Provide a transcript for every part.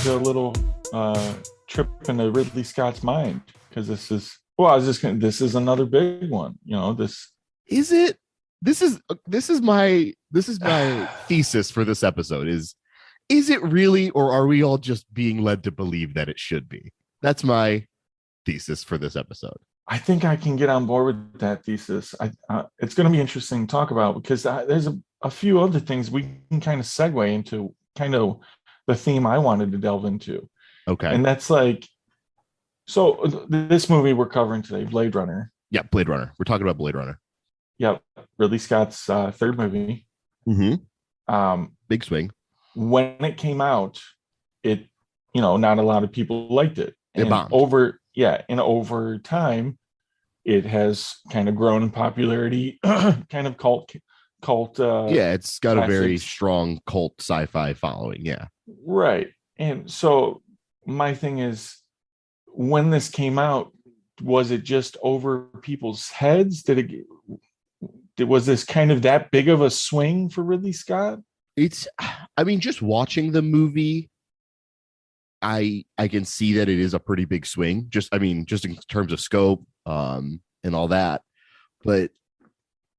a little trip into Ridley Scott's mind because this is another big one. This Is it? This is my thesis for this episode. Is it really, or are we all just being led to believe that it should be? That's my thesis for this episode. I think I can get on board with that thesis. It's going to be interesting to talk about because there's a few other things we can kind of segue into kind of the theme I wanted to delve into. Okay. And that's like, so this movie we're covering today, Blade Runner. Yeah, Blade Runner. We're talking about Blade Runner. Yep. Ridley Scott's third movie. Mm-hmm. Big swing. When it came out, not a lot of people liked it. It bombed. Over time, it has kind of grown in popularity, kind of cult. It's got classics. A very strong cult sci-fi following. Yeah. Right. And so my thing is, when this came out, was it just over people's heads? Was this kind of that big of a swing for Ridley Scott? Just watching the movie, I can see that it is a pretty big swing. Just in terms of scope, and all that. But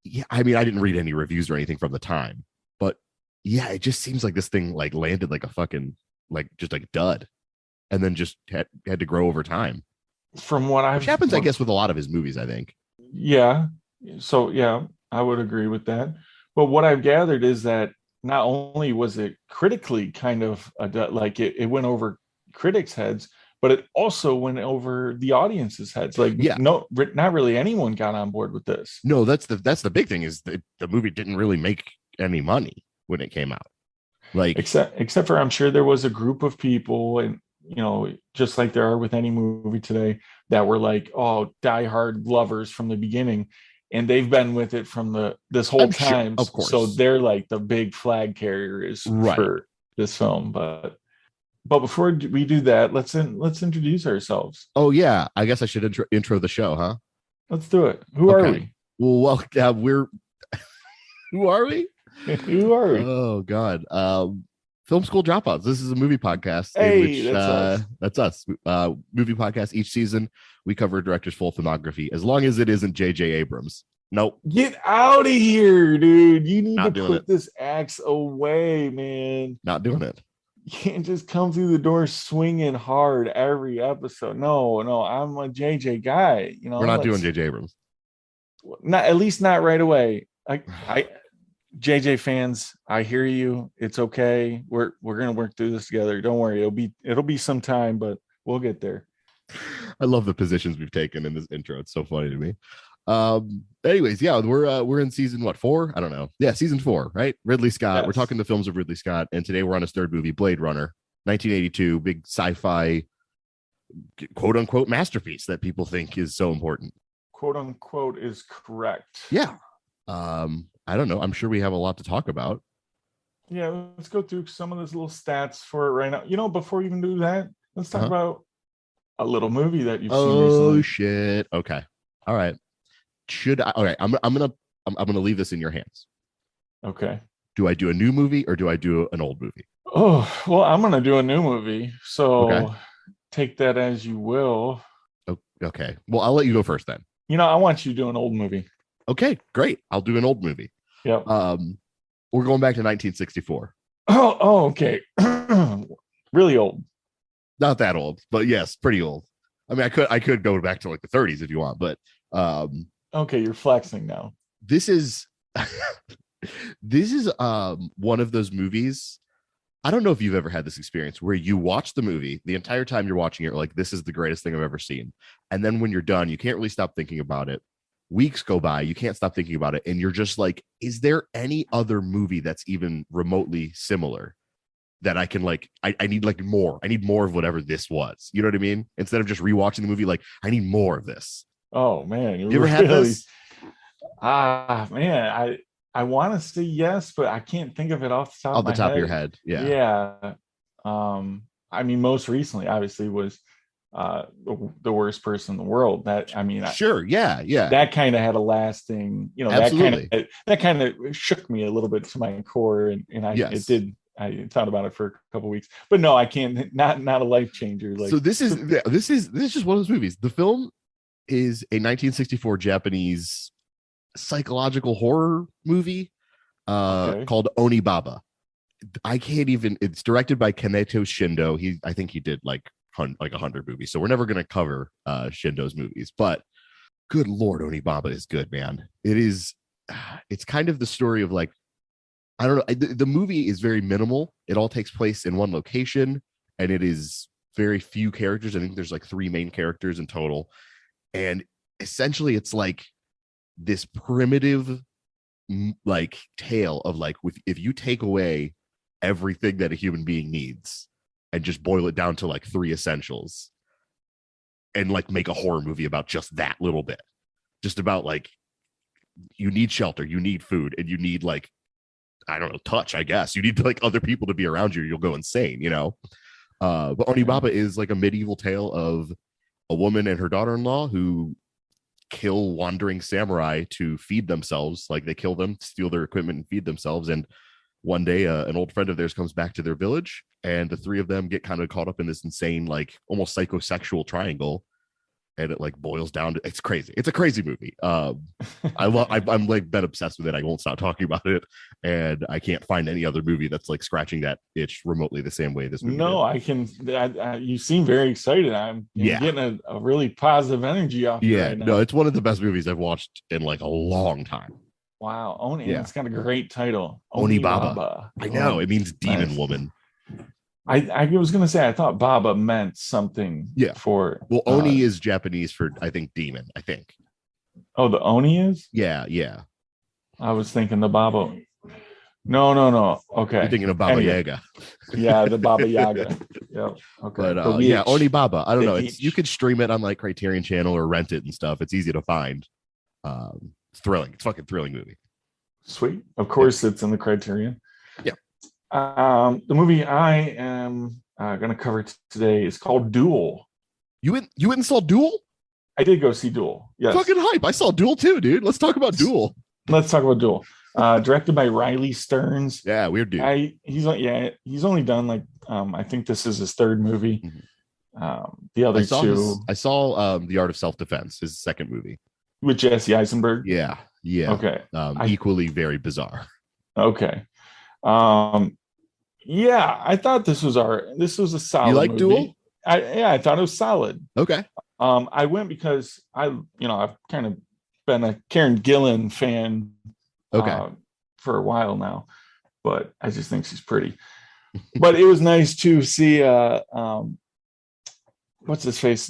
yeah, I didn't read any reviews or anything from the time. But yeah, it just seems like this thing like landed like a fucking just like dud, and then just had to grow over time. Which happens, I guess, with a lot of his movies, I think. Yeah. So yeah, I would agree with that. But what I've gathered is that not only was it critically kind of it went over critics' heads, but it also went over the audience's heads. No, not really anyone got on board with this. No, that's the big thing is that the movie didn't really make any money when it came out. Except for I'm sure there was a group of people, and just like there are with any movie today, that were like, oh, diehard lovers from the beginning, and they've been with it from this whole time. Sure, of course. So they're like the big flag carriers for this film. But before we do that, let's introduce ourselves. Oh yeah, I guess I should intro the show, huh? Let's do it. Who are we? Well, we're who are we? Who are we? Oh God. Film School Dropouts. This is a movie podcast. Hey, that's us. Movie podcast. Each season, we cover a director's full filmography, as long as it isn't J.J. Abrams. Nope. Get out of here, dude. You need Not to put this axe away, man. Not doing it. You can't just come through the door swinging hard every episode. No, I'm a JJ guy. We're not doing JJ Abrams. At least not right away. I JJ fans, I hear you. It's okay. We're gonna work through this together. Don't worry. It'll be some time, but we'll get there. I love the positions we've taken in this intro. It's so funny to me. Anyways, yeah, we're in season 4? I don't know. Yeah, season 4, right? Ridley Scott. Yes. We're talking the films of Ridley Scott, and today we're on his third movie, Blade Runner, 1982, big sci-fi quote unquote masterpiece that people think is so important. Quote unquote is correct. Yeah. I don't know. I'm sure we have a lot to talk about. Yeah, let's go through some of those little stats for it right now. Before we even do that, let's talk about a little movie that you've seen recently. Oh shit. Okay. All right. I'm gonna leave this in your hands. Okay. Do I do a new movie or do I do an old movie? Oh, well, I'm gonna do a new movie. So take that as you will. Okay. Well, I'll let you go first then. I want you to do an old movie. Okay, great. I'll do an old movie. Yep. We're going back to 1964. Oh, okay. Really old. Not that old, but yes, pretty old. I could go back to like the 30s if you want, but okay, you're flexing now. This is one of those movies. I don't know if you've ever had this experience where you watch the movie the entire time you're watching it, like this is the greatest thing I've ever seen. And then when you're done, you can't really stop thinking about it. Weeks go by, you can't stop thinking about it, and you're just like, is there any other movie that's even remotely similar that I can I need more. I need more of whatever this was. You know what I mean? Instead of just rewatching the movie, I need more of this. Oh man, you ever had this? Man, I want to say yes, but I can't think of it off the top of your head. Yeah. Most recently, obviously, was the worst person in the world. Sure, yeah. That kind of had a lasting, absolutely. that kind of shook me a little bit to my core, and yes. It did I thought about it for a couple weeks, but no, I can't. Not a life changer. Like So this is just one of those movies. The film is a 1964 Japanese psychological horror movie okay, called Onibaba. I can't even. It's directed by Kaneto Shindo. I think he did like 100 movies. So we're never going to cover Shindo's movies, but good Lord, Onibaba is good, man. It is. It's kind of the story of like, I don't know. The movie is very minimal. It all takes place in one location, and it is very few characters. I think there's like 3 main characters in total, and essentially, it's like this primitive, like tale of like, if you take away everything that a human being needs and just boil it down to like 3 essentials, and like make a horror movie about just that little bit, just about like you need shelter, you need food, and you need like, I don't know, touch, I guess. You need like other people to be around you. You'll go insane, you know? But Onibaba is like a medieval tale of a woman and her daughter-in-law who kill wandering samurai to feed themselves. Like they kill them, steal their equipment, and feed themselves. And one day, an old friend of theirs comes back to their village, and the 3 of them get kind of caught up in this insane, like almost psychosexual triangle. And it like boils down to, it's crazy. It's a crazy movie. I'm like been obsessed with it. I won't stop talking about it, and I can't find any other movie that's like scratching that itch remotely the same way this movie no, did. I can. You seem very excited. I'm getting a really positive energy off you right now. No, it's one of the best movies I've watched in like a long time. Wow, It's got a great title, Onibaba. I know, it means demon nice. woman. I was gonna say I thought Baba meant something. Yeah. For Oni is Japanese for, I think, demon. I think. Oh, the Oni is. Yeah. I was thinking the Baba. No. Okay. You're thinking of Baba Yaga. Yeah, the Baba Yaga. Yep. Okay. But Onibaba. I don't know. You could stream it on like Criterion Channel or rent it and stuff. It's easy to find. It's thrilling. It's a fucking thrilling movie. Sweet. Of course, it's in the Criterion. Yeah. The movie I am going to cover today is called Duel. You went and saw Duel? I did go see Duel. Yes. Fucking hype. I saw Duel too, dude. Let's talk about Duel. Let's talk about Duel. Directed by Riley Stearns. Yeah, weird dude. He's only done like I think this is his 3rd movie. The other 2. I saw The Art of Self-Defense, his 2nd movie. With Jesse Eisenberg. Yeah. Okay. Equally very bizarre. Okay. Yeah, I thought this was a solid. You like movie. Duel? I thought it was solid. Okay. I went because I've kind of been a Karen Gillan fan. Okay. For a while now, but I just think she's pretty. But it was nice to see what's his face?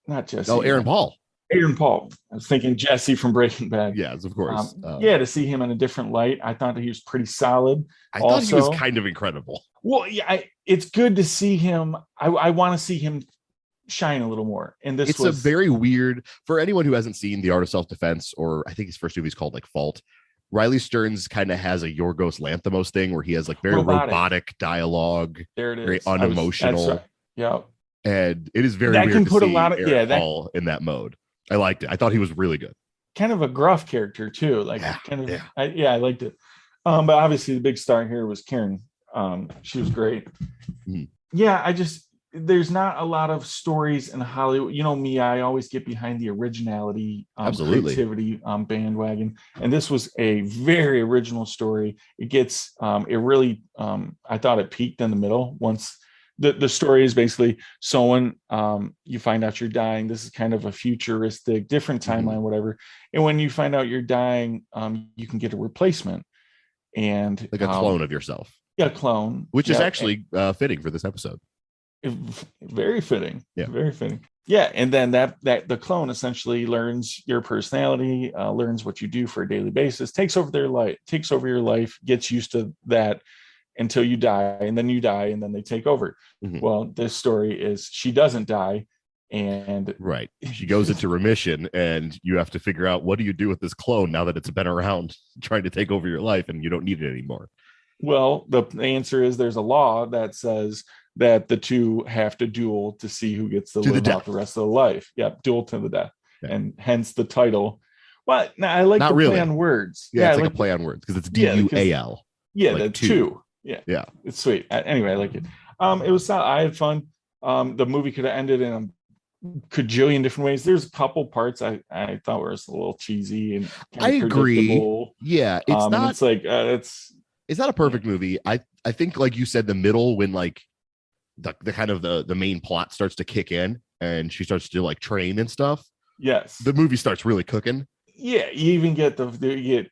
Not Jesse. Oh, Aaron Paul. Aaron Paul. I was thinking Jesse from Breaking Bad. Yes, of course. To see him in a different light, I thought that he was pretty solid. I thought he was kind of incredible. Well, yeah, it's good to see him. I want to see him shine a little more. And it's a very weird, for anyone who hasn't seen The Art of Self-Defense, or I think his first movie is called like Fault. Riley Stearns kind of has a Yorgos Lanthimos thing where he has like very robotic dialogue. There it is. Very unemotional. Right. Yeah. And it is very that weird can to put see a lot of Aaron Paul in that mode. I liked it. I thought he was really good. Kind of a gruff character too. Like I liked it. But obviously the big star here was Karen. She was great. Mm-hmm. Yeah, there's not a lot of stories in Hollywood. You know me, I always get behind the originality, creativity bandwagon. And this was a very original story. It gets, it really, I thought it peaked in the middle. Once the story is basically someone, you find out you're dying. This is kind of a futuristic, different timeline, whatever. And when you find out you're dying, you can get a replacement. And like a clone of yourself. Yeah, clone. Which is actually fitting for this episode. Very fitting. Very fitting. Yeah, and then that the clone essentially learns your personality, learns what you do for a daily basis, takes over your life, gets used to that until you die, and then you die, and then they take over. Well, this story is she doesn't die, and she goes into remission, and you have to figure out what do you do with this clone now that it's been around trying to take over your life and you don't need it anymore. Well, the answer is there's a law that says that the two have to duel to see who gets to live out the rest of the life. Yep, duel to the death, and hence the title. Well, now I like play on words. Yeah, it's like a play on words because it's DUAL. Yeah, like the two. Yeah, Yeah. it's sweet. Anyway, I like it. It was I had fun. The movie could have ended in a cajillion different ways. There's a couple parts I thought were just a little cheesy and kind I of agree. predictable. Yeah, And it's like it's not a yeah. perfect movie. I think like you said, the middle, when like the kind of the main plot starts to kick in and she starts to like train and stuff, the Yes. movie starts really cooking. Yeah, you even get you get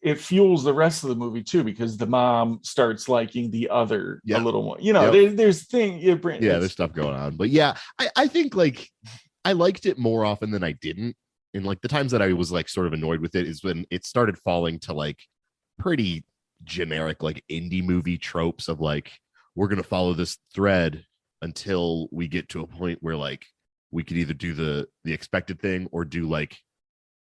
it fuels the rest of the movie too because the mom starts liking the other a Yeah. little more. Yep. There's thing Yeah, there's it's stuff going on. But yeah, I think like I liked it more often than I didn't. And like the times that I was like sort of annoyed with it is when it started falling to like pretty generic like indie movie tropes of like we're gonna follow this thread until we get to a point where like we could either do the expected thing or do like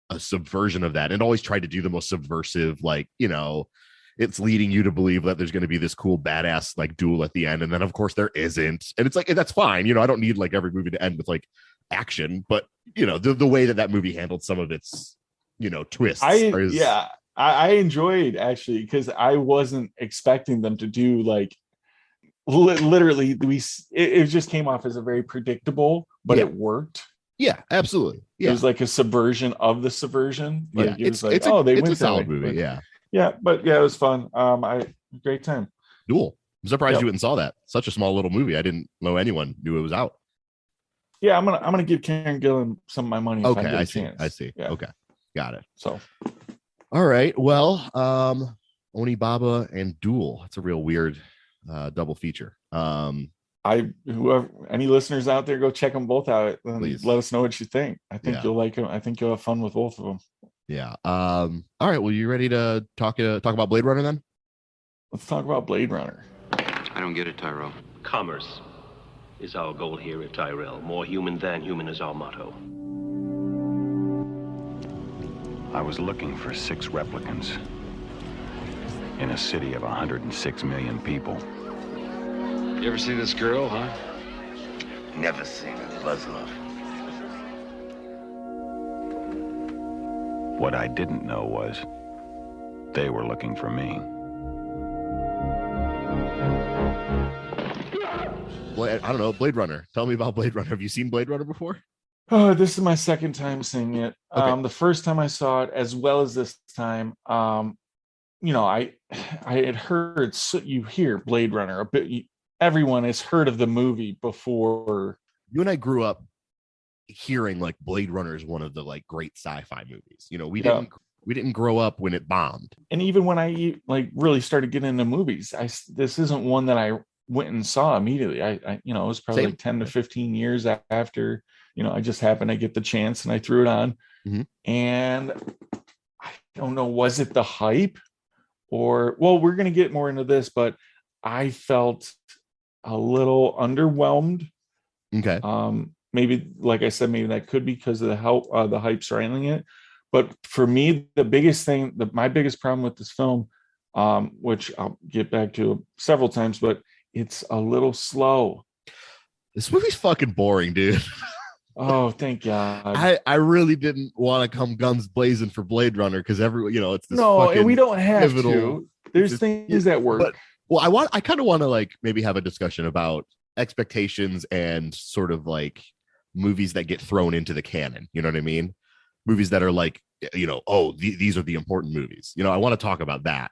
a subversion of that, and always tried to do the most subversive, like, it's leading you to believe that there's going to be this cool badass like duel at the end, and then of course there isn't, and it's like that's fine. I don't need like every movie to end with like action, but the way that movie handled some of its twists I is yeah I enjoyed actually because I wasn't expecting them to do like literally it just came off as a very predictable, but yeah, it worked. yeah, absolutely, It yeah, was like a subversion of the subversion. yeah. Like it was it's like, it's a oh, they it's a went that solid way. movie, But yeah. yeah, it was fun. I great time. Duel. I'm surprised you Yep. went and saw that. Such a small little movie. I didn't know anyone knew it was out. Yeah, I'm gonna give Karen Gillan some of my money if I Okay, get I a see. I chance. see. Yeah. Okay, got it. So All right. Well, Onibaba and Duel. That's a real weird double feature. whoever any listeners out there, go check them both out and Please. let us know what you think. I think Yeah. you'll like them. I think you'll have fun with both of them. Yeah. All right. Well, you ready to talk about Blade Runner then? Let's talk about Blade Runner. I don't get it, Tyrell. Commerce is our goal here at Tyrell. More human than human is our motto. I was looking for 6 replicants in a city of 106 million people. You ever see this girl, huh? Never seen a Muslim. What I didn't know was they were looking for me. I don't know. Blade Runner. Tell me about Blade Runner. Have you seen Blade Runner before? Oh, this is my second time seeing it. Okay. The first time I saw it, as well as this time, I had heard, so you hear Blade Runner a bit. Everyone has heard of the movie before. You and I grew up hearing like Blade Runner is one of the like great sci-fi movies. We didn't grow up when it bombed. And even when I like really started getting into movies, this isn't one that I went and saw immediately. It was probably Same. like 10 to 15 years after, I just happened to get the chance and I threw it on. Mm-hmm. And I don't know, was it the hype or, well, we're going to get more into this, but I felt a little underwhelmed. Okay. Maybe, like I said, maybe that could be because of the hype surrounding it. But for me, the biggest thing, my biggest problem with this film, which I'll get back to several times, but it's a little slow. This movie's fucking boring, dude. Oh, thank God. I really didn't want to come guns blazing for Blade Runner because it's this No, fucking and we don't have pivotal, to. There's things that work. But, well, I kind of want to like maybe have a discussion about expectations and sort of like movies that get thrown into the canon. You know what I mean? Movies that are like, these are the important movies. I want to talk about that.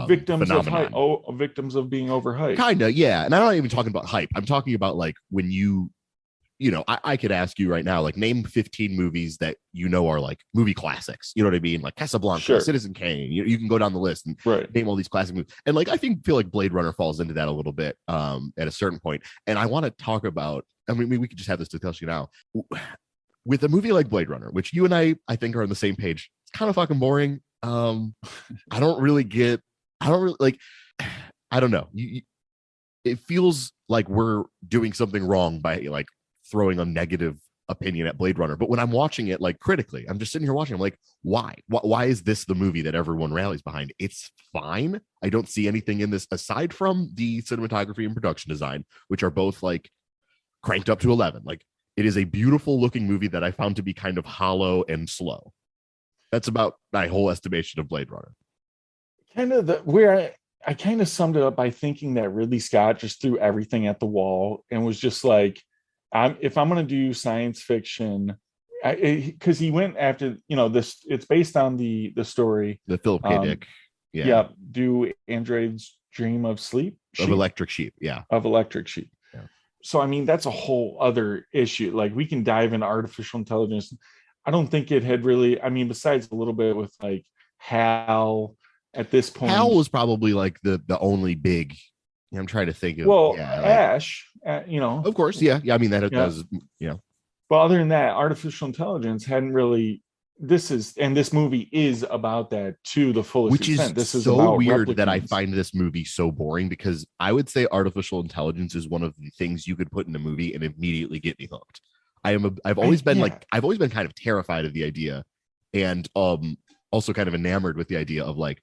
Victims phenomenon. of hype. Victims of being overhyped. Kind of, yeah. And I'm not even talking about hype. I'm talking about like when I could ask you right now, like name 15 movies that are like movie classics. You know what I mean? Like Casablanca, Sure. Citizen Kane. You can go down the list and name all these classic movies. And like I feel like Blade Runner falls into that a little bit at a certain point. And I want to talk about. I mean, we could just have this discussion now. With a movie like Blade Runner, which you and I think are on the same page, it's kind of fucking boring. I don't really like. I don't know. It feels like we're doing something wrong by like throwing a negative opinion at Blade Runner. But when I'm watching it like critically, I'm just sitting here watching. I'm like, why? Why is this the movie that everyone rallies behind? It's fine. I don't see anything in this aside from the cinematography and production design, which are both like cranked up to 11. Like it is a beautiful looking movie that I found to be kind of hollow and slow. That's about my whole estimation of Blade Runner. Kind of where I kind of summed it up by thinking that Ridley Scott just threw everything at the wall and was just like, if I'm going to do science fiction, because he went after, this, it's based on the story. The Philip K. Um, Dick, yeah, yeah, do androids dream of sleep? of Sheep? Electric Sheep, yeah. Of electric sheep. Yeah. So, I mean, that's a whole other issue. Like, we can dive into artificial intelligence. I don't think it had really, I mean, besides a little bit with like Hal at this Hal point. was probably like the only big. I'm trying to think of. Well, Yeah, like, Ash, of course, yeah. I mean that yeah. does, But other than that, artificial intelligence hadn't really. This movie is about that to the fullest which is extent. This is so about weird that I replicants. find this movie so boring, because I would say artificial intelligence is one of the things you could put in a movie and immediately get me hooked. I've always been I've always been kind of terrified of the idea, and also kind of enamored with the idea of like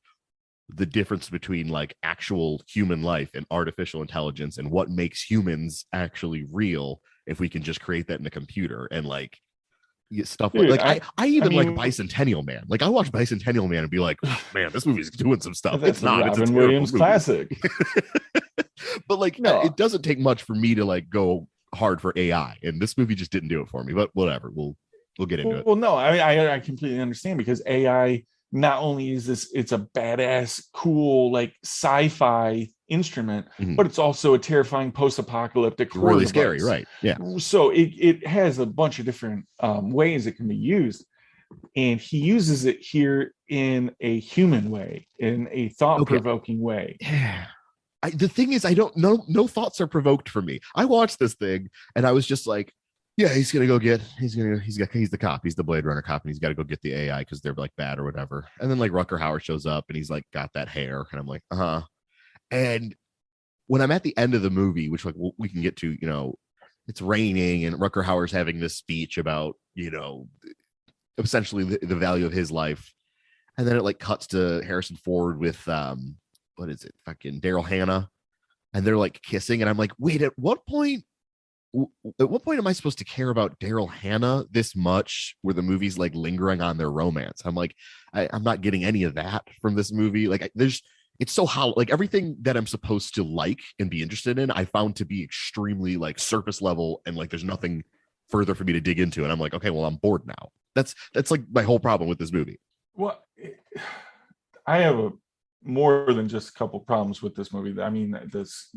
the difference between like actual human life and artificial intelligence, and what makes humans actually real if we can just create that in a computer, and like stuff. Dude, I even mean, like Bicentennial Man. Like I watch Bicentennial Man and be like, oh, man, this movie's doing some stuff. That's It's not. a Robin it's a Williams movie. classic. But like, No. it doesn't take much for me to like go hard for AI, and this movie just didn't do it for me. But whatever, we'll get into it. Well, no, I completely understand, because AI, not only is it's a badass, cool, like sci-fi instrument, Mhm. but it's also a terrifying post-apocalyptic horror Really scary, device. right? Yeah. So it has a bunch of different ways it can be used, and he uses it here in a human way, in a thought-provoking way. Yeah. The thing is, I don't know. No thoughts are provoked for me. I watched this thing and I was just like, yeah, he's the cop. He's the Blade Runner cop, and he's got to go get the AI because they're like bad or whatever. And then like Rucker Hauer shows up and he's like got that hair, and I'm like, uh-huh. And when I'm at the end of the movie, which like we can get to, it's raining and Rucker Hauer's having this speech about, essentially the value of his life. And then it like cuts to Harrison Ford with what is it, fucking Daryl Hannah, and they're like kissing, and I'm like, wait, at what point am I supposed to care about Daryl Hannah this much, where the movie's like lingering on their romance? I'm like, I'm not getting any of that from this movie. Like it's so hollow. Like everything that I'm supposed to like and be interested in, I found to be extremely like surface level, and like there's nothing further for me to dig into. And I'm like, okay, well, I'm bored now. That's like my whole problem with this movie. Well, I have more than just a couple problems with this movie. I mean, there's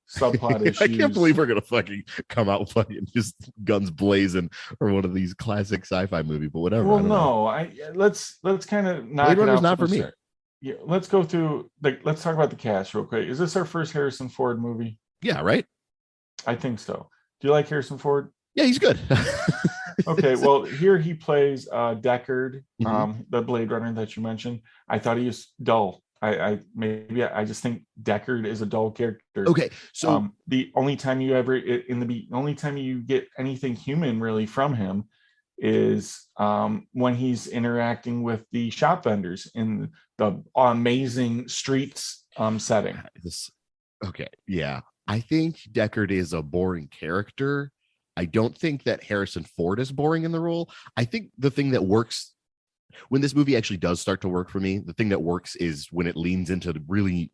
subplot issues. I can't believe we're gonna fucking come out fucking just guns blazing or one of these classic sci-fi movie, but whatever. Well, no, let's kind of knock Blade it Runner's out not from for the me. start. Yeah, let's go through. Let's talk about the cast real quick. Is this our first Harrison Ford movie? Yeah, right. I think so. Do you like Harrison Ford? Yeah, he's good. Okay, well, here he plays Deckard, the Blade Runner that you mentioned. I thought he was dull. I just think Deckard is a dull character. Okay, so the only time you get anything human really from him is when he's interacting with the shop vendors in the amazing streets setting. Okay, yeah. I think Deckard is a boring character. I don't think that Harrison Ford is boring in the role. I think the thing that works when this movie actually does start to work for me, the thing that works is when it leans into the really,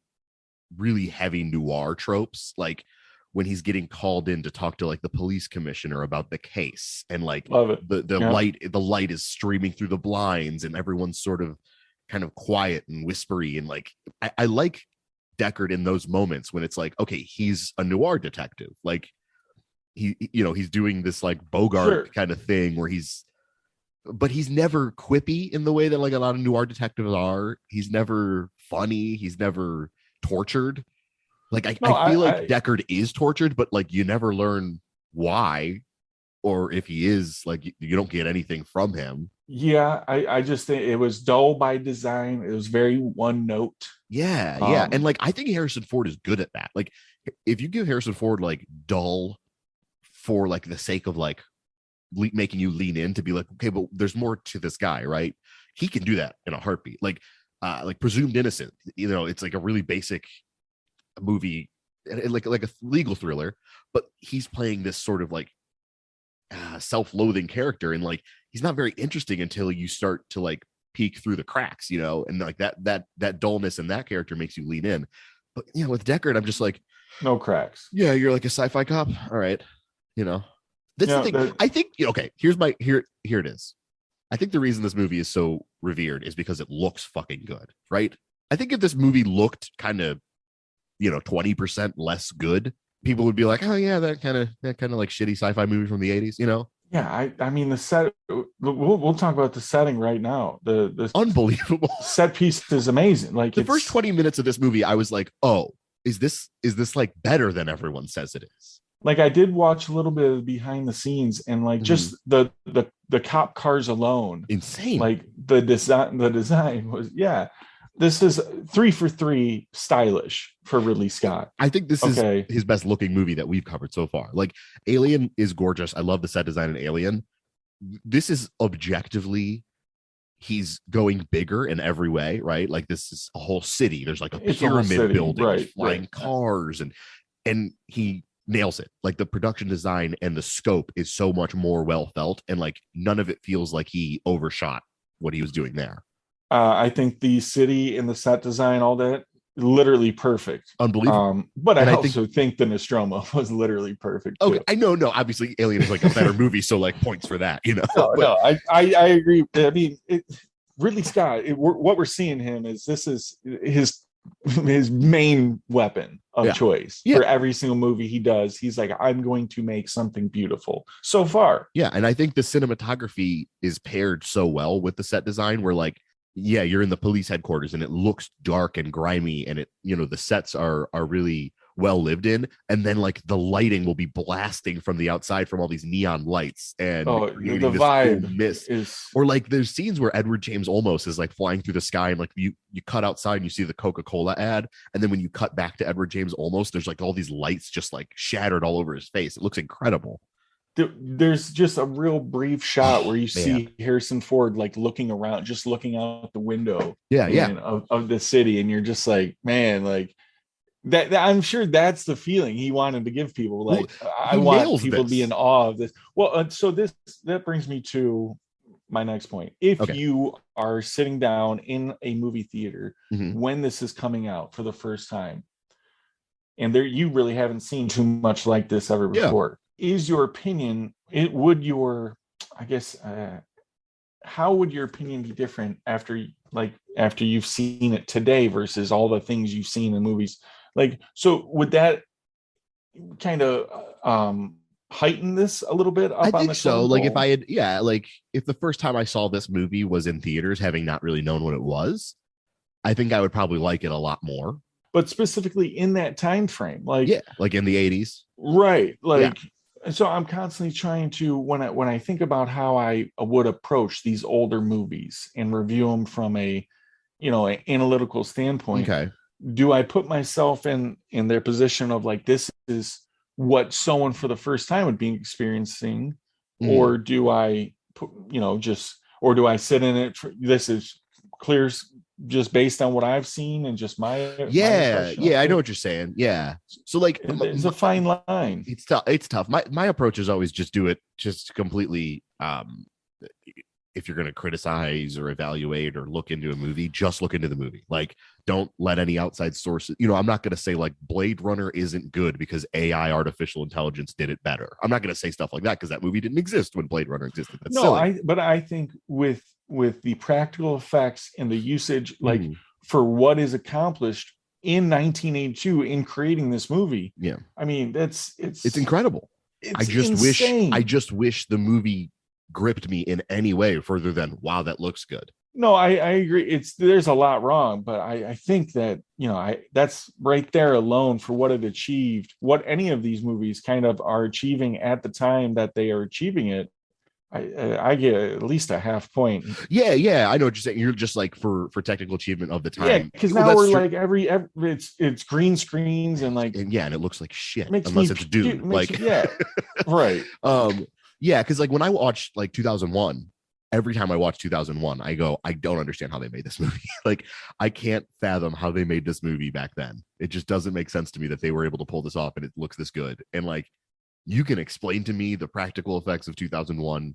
really heavy noir tropes, like when he's getting called in to talk to like the police commissioner about the case, and like Love it. the light is streaming through the blinds, and everyone's sort of kind of quiet and whispery, and like I like Deckard in those moments when it's like, okay, he's a noir detective, like he's doing this like Bogart kind of thing where but he's never quippy in the way that like a lot of noir detectives are. He's never funny. He's never tortured. Like I feel like Deckard is tortured, but like you never learn why, or if he is, like you don't get anything from him. Yeah, I just think it was dull by design. It was very one note. Yeah. And like I think Harrison Ford is good at that. Like if you give Harrison Ford like dull for like the sake of like making you lean in to be like, okay, but there's more to this guy, right? He can do that in a heartbeat. Like Presumed Innocent, it's like a really basic movie, like a legal thriller, but he's playing this sort of like self-loathing character, and like he's not very interesting until you start to like peek through the cracks, and like that dullness in that character makes you lean in. But with Deckard, I'm just like, No cracks. yeah, you're like a sci-fi cop. All right. That's the thing. I think, okay, here it is. I think the reason this movie is so revered is because it looks fucking good, right? I think if this movie looked kind of, 20% less good, people would be like, oh yeah, that kind of like shitty sci-fi movie from the 80s, Yeah, I mean the set. We'll talk about the setting right now. The Unbelievable set piece is amazing. Like the first 20 minutes of this movie, I was like, oh, is this like better than everyone says it is? Like I did watch a little bit of behind the scenes, and like just the cop cars alone, insane. Like the design was, yeah. This is 3 for 3 stylish for Ridley Scott. I think this is his best looking movie that we've covered so far. Like Alien is gorgeous. I love the set design in Alien. This is objectively, he's going bigger in every way, right? Like this is a whole city. There's like a pyramid building, right, flying cars, and he nails it. Like the production design and the scope is so much more well felt, and like none of it feels like he overshot what he was doing there. I think the city and the set design, all that, literally perfect. Unbelievable. But I also think the Nostromo was literally perfect too. Okay, I know, no, obviously Alien is like a better movie, so like points for that, I agree. I mean, Ridley Scott, what we're seeing him is this is his main weapon of choice for every single movie he does. He's like, I'm going to make something beautiful so far. Yeah, and I think the cinematography is paired so well with the set design where like, yeah, you're in the police headquarters and it looks dark and grimy, and it, the sets are really well lived in, and then like the lighting will be blasting from the outside from all these neon lights and the vibe mist. Or like there's scenes where Edward James Olmos is like flying through the sky, and like you cut outside and you see the Coca-Cola ad, and then when you cut back to Edward James Olmos, there's like all these lights just like shattered all over his face. It looks incredible. There's just a real brief shot where you see Harrison Ford like looking around, just looking out the window of the city, and you're just like, man, like that I'm sure that's the feeling he wanted to give people. Like, I want people to be in awe of this. Well, so that brings me to my next point. If you are sitting down in a movie theater when this is coming out for the first time, and you really haven't seen too much like this ever before, is your opinion, how would your opinion be different after you've seen it today versus all the things you've seen in movies? Like, so would that kind of heighten this a little bit? I think so. Like if I had, if the first time I saw this movie was in theaters, having not really known what it was, I think I would probably like it a lot more. But specifically in that time frame, like in the 80s, right? Like, so I'm constantly trying to, when I think about how I would approach these older movies and review them from an analytical standpoint. Okay. Do I put myself in their position of like, this is what someone for the first time would be experiencing, or do I put, or do I sit in it for, this is clear just based on what I've seen and just my I know what you're saying. Yeah, so like it's a fine line. It's tough. My approach is always just do it just completely. If you're going to criticize or evaluate or look into a movie, just look into the movie. Like, don't let any outside sources, I'm not going to say like Blade Runner isn't good because AI artificial intelligence did it better. I'm not going to say stuff like that because that movie didn't exist when Blade Runner existed. That's silly. But I think with the practical effects and the usage, like for what is accomplished in 1982 in creating this movie. Yeah. I mean, it's incredible. I just wish the movie gripped me in any way further than, wow, that looks good. No, I agree. There's a lot wrong, but I think that, that's right there alone for what it achieved, what any of these movies kind of are achieving at the time that they are achieving it. I get at least a half point. Yeah, I know what you're saying. You're just like for technical achievement of the time. Yeah, because now we're like every it's green screens and like and it looks like shit unless it's Dune. Right. Yeah, because like when I watched like 2001, every time I watch 2001, I go, I don't understand how they made this movie. Like, I can't fathom how they made this movie back then. It just doesn't make sense to me that they were able to pull this off and it looks this good. And like, you can explain to me the practical effects of 2001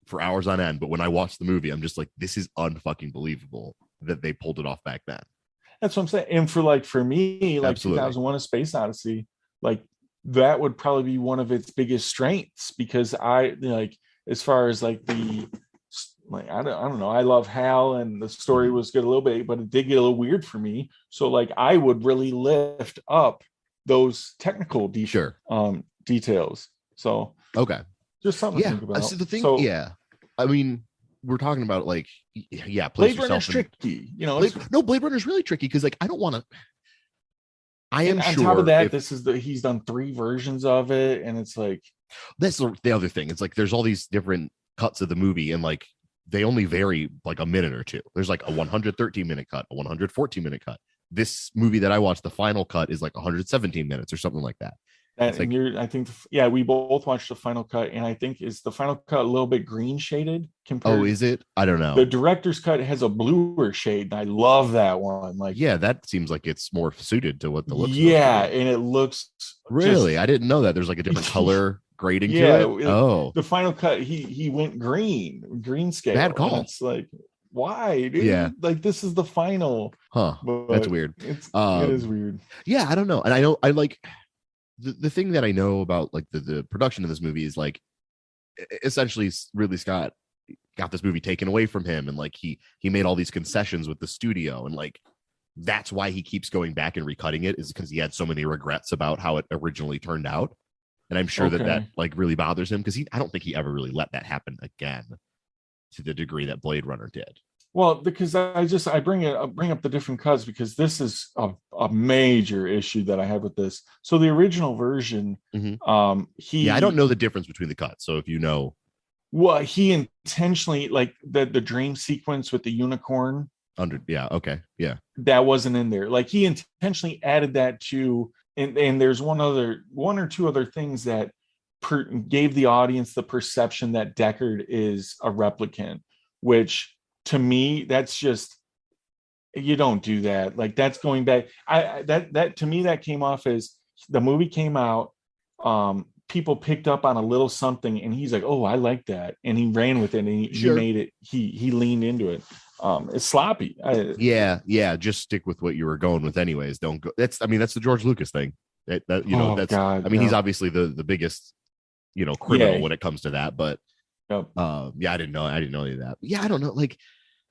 for hours on end. But when I watch the movie, I'm just like, this is unfucking believable that they pulled it off back then. That's what I'm saying. And for me, like Absolutely. 2001: A Space Odyssey, like that would probably be one of its biggest strengths, because I like, as far as like the, like I don't know, I love Hal and the story Mhm. was good a little bit, but it did get a little weird for me. So like I would really lift up those technical Sure. details. So Okay. just something to Yeah. think So about. the thing, So yeah. I mean, we're talking about like, yeah, place Blade Runner's yourself in. tricky, you know. Blade, no, Blade Runner's really tricky because like I don't want to. I am And on top of sure that, if this is he's done 3 versions of it, and it's like, that's the other thing. It's like there's all these different cuts of the movie, and like they only vary like a minute or two. There's like a 113-minute cut, a 114-minute cut. This movie that I watched, the final cut is like 117 minutes or something like that. that, It's and like, you're, I think, yeah, we both watched the final cut, and I think is the final cut a little bit green shaded oh, compared. is it? I don't The know. director's cut has a bluer shade, and I love that one. Like, Yeah, that seems like it's more suited to what the look's supposed to yeah, be. and it looks Really? just, I didn't know that. There's like a different color grading to yeah. it. Oh, The final cut, he went green scale, bad and call. it's like, why, Yeah. dude? Like, this is the final, Huh. That's but weird. it is weird. Yeah, I don't know. And I know I like the thing that I know about like the production of this movie is like essentially Ridley Scott got this movie taken away from him, and like he made all these concessions with the studio, and like that's why he keeps going back and recutting it, is because he had so many regrets about how it originally turned out. And I'm sure that Okay. like really bothers him because I don't think he ever really let that happen again to the degree that Blade Runner did. Well, because I bring up the different cuts, because this is a major issue that I have with this. So the original version, Mhm. Yeah, I don't he, know the difference between the cuts, so if you know, well, he intentionally, like the dream sequence with the unicorn, yeah, okay, yeah, that wasn't in there. Like he intentionally added that to, and there's one or two other things that gave the audience the perception that Deckard is a replicant, which to me, that's just, you don't do that. Like that's going back. That to me, that came off as the movie came out. People picked up on a little something, and he's like, "Oh, I like that," and he ran with it, and he sure. made it. He leaned into it. It's sloppy. Yeah, just stick with what you were going with anyways. Don't go. I mean, that's the George Lucas thing. Oh That's, God. I mean, Yeah. he's obviously the biggest, criminal Yeah. when it comes to that. But Yep. yeah, I didn't know any of that. But yeah, I don't know. Like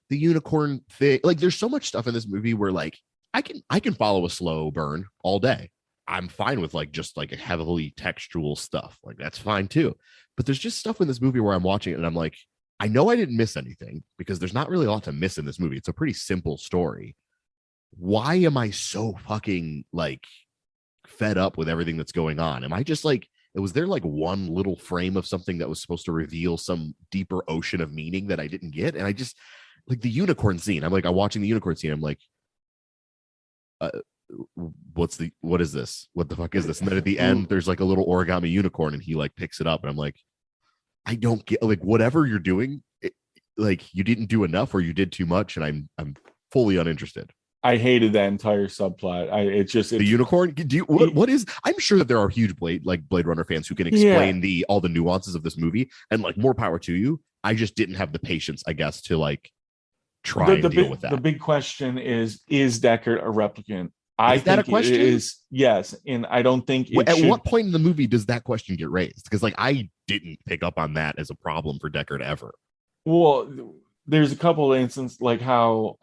the unicorn thing, like there's so much stuff in this movie where like I can follow a slow burn all day. I'm fine with like just like a heavily textual stuff. Like that's fine too. But there's just stuff in this movie where I'm watching it and I'm like, I know I didn't miss anything because there's not really a lot to miss in this movie. It's a pretty simple story. Why am I so fucking like fed up with everything that's going on? Am I just like, was there like one little frame of something that was supposed to reveal some deeper ocean of meaning that I didn't get? And I just like the unicorn scene. I'm watching the unicorn scene. I'm like, uh, what is this? What the fuck is this? And then at the end, there's like a little origami unicorn and he like picks it up. And I'm like, I don't get like whatever you're doing, like you didn't do enough or you did too much. And I'm fully uninterested. I hated that entire subplot. The unicorn. Do you what is? I'm sure that there are huge Blade Runner fans who can explain all the nuances of this movie, and like more power to you. I just didn't have the patience, I guess, to like try and deal with that. The big question is Deckard a replicant? I Is that a think it question? is, yes, and I don't think At what point in the movie does that question get raised? Because like I didn't pick up on that as a problem for Deckard ever. Well, there's a couple of instances like how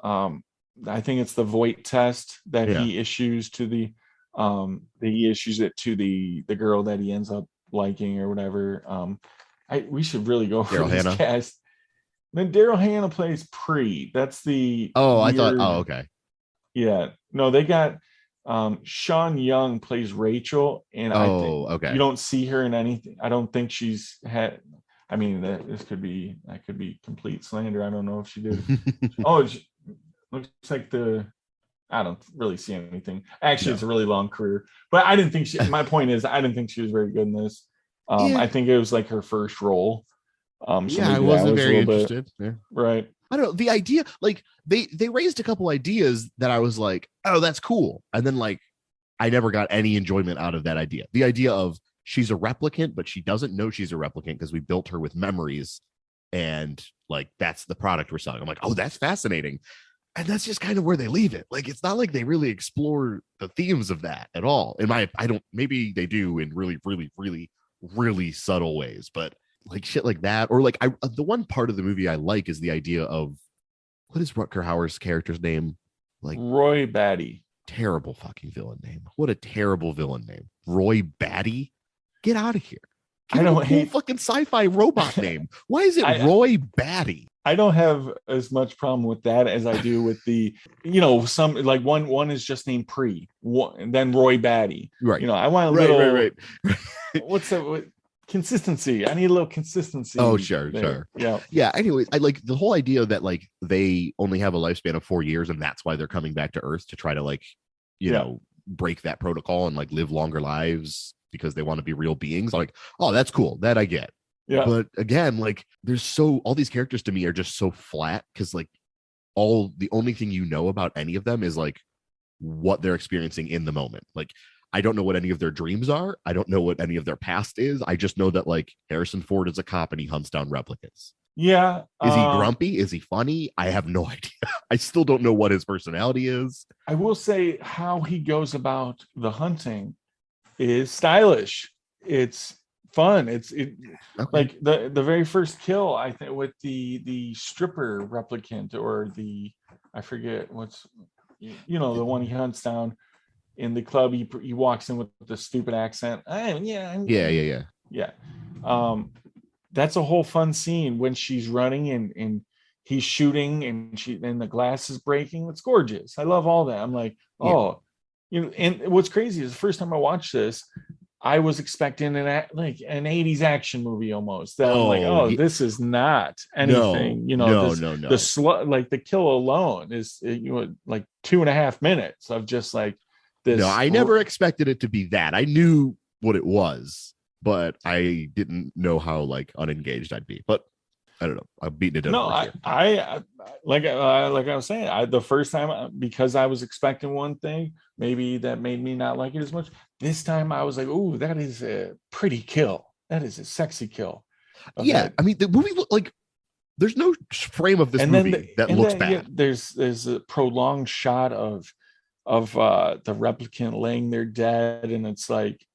I think it's the Voight test that he issues to the he issues it to the girl that he ends up liking or whatever. We should really go for this cast. Then Daryl Hannah plays Pre. That's the I thought. Oh, okay. Yeah, no, they got Sean Young plays Rachel, and I think okay. You don't see her in anything. I don't think she's had. I mean, that could be complete slander. I don't know if she did. It looks like I don't really see anything. Actually, It's a really long career, but I didn't think she. My point is, I didn't think she was very good in this. I think it was like her first role. So I wasn't very interested. Yeah. Right. I don't know. The idea, like they raised a couple ideas that I was like, oh, that's cool. And then like I never got any enjoyment out of that idea. The idea of she's a replicant, but she doesn't know she's a replicant because we built her with memories. and like that's the product we're selling. I'm like, oh, that's fascinating. And that's just kind of where they leave it. Like, it's not like they really explore the themes of that at all. I don't, maybe they do in really, really, really, really subtle ways, but like shit like that. Or like, the one part of the movie I like is the idea of what is Rutger Hauer's character's name? Like Roy Batty. Terrible fucking villain name. What a terrible villain name. Roy Batty. Get out of here. Give I him don't a cool hate fucking sci-fi robot name. Why is it Roy Batty? I don't have as much problem with that as I do with the, some like one is just named Pre, and then Roy Batty. Right. I want a right, little. Right. What's that? Consistency. I need a little consistency. Oh, sure. Yeah. Anyways, I like the whole idea that like they only have a lifespan of 4 years, and that's why they're coming back to Earth to try to like, break that protocol and like live longer lives because they want to be real beings. Like, oh, that's cool. That I get. Yeah. But again, like all these characters to me are just so flat because like the only thing you know about any of them is like what they're experiencing in the moment. Like, I don't know what any of their dreams are. I don't know what any of their past is. I just know that like Harrison Ford is a cop and he hunts down replicants. Yeah. Is he grumpy? Is he funny? I have no idea. I still don't know what his personality is. I will say how he goes about the hunting is stylish. It's fun. Okay. Like the very first kill, I think, with the stripper replicant, or I forget what's, the one he hunts down in the club. He walks in with the stupid accent. Yeah. That's a whole fun scene when she's running and he's shooting and the glass is breaking. It's gorgeous. I love all that. I'm like, and what's crazy is the first time I watched this, I was expecting an 80s action movie almost. That I'm like, this is not anything. No. The kill alone is like 2.5 minutes of just like this. No, I never expected it to be that. I knew what it was, but I didn't know how like unengaged I'd be. But I don't know. I'm beating it. No, I like I was saying, the first time, because I was expecting one thing, maybe that made me not like it as much. This time I was like, "Ooh, that is a pretty kill. That is a sexy kill." Yeah, I mean, the movie like there's no frame of this movie that looks bad. Yeah, there's a prolonged shot of the replicant laying there dead, and it's like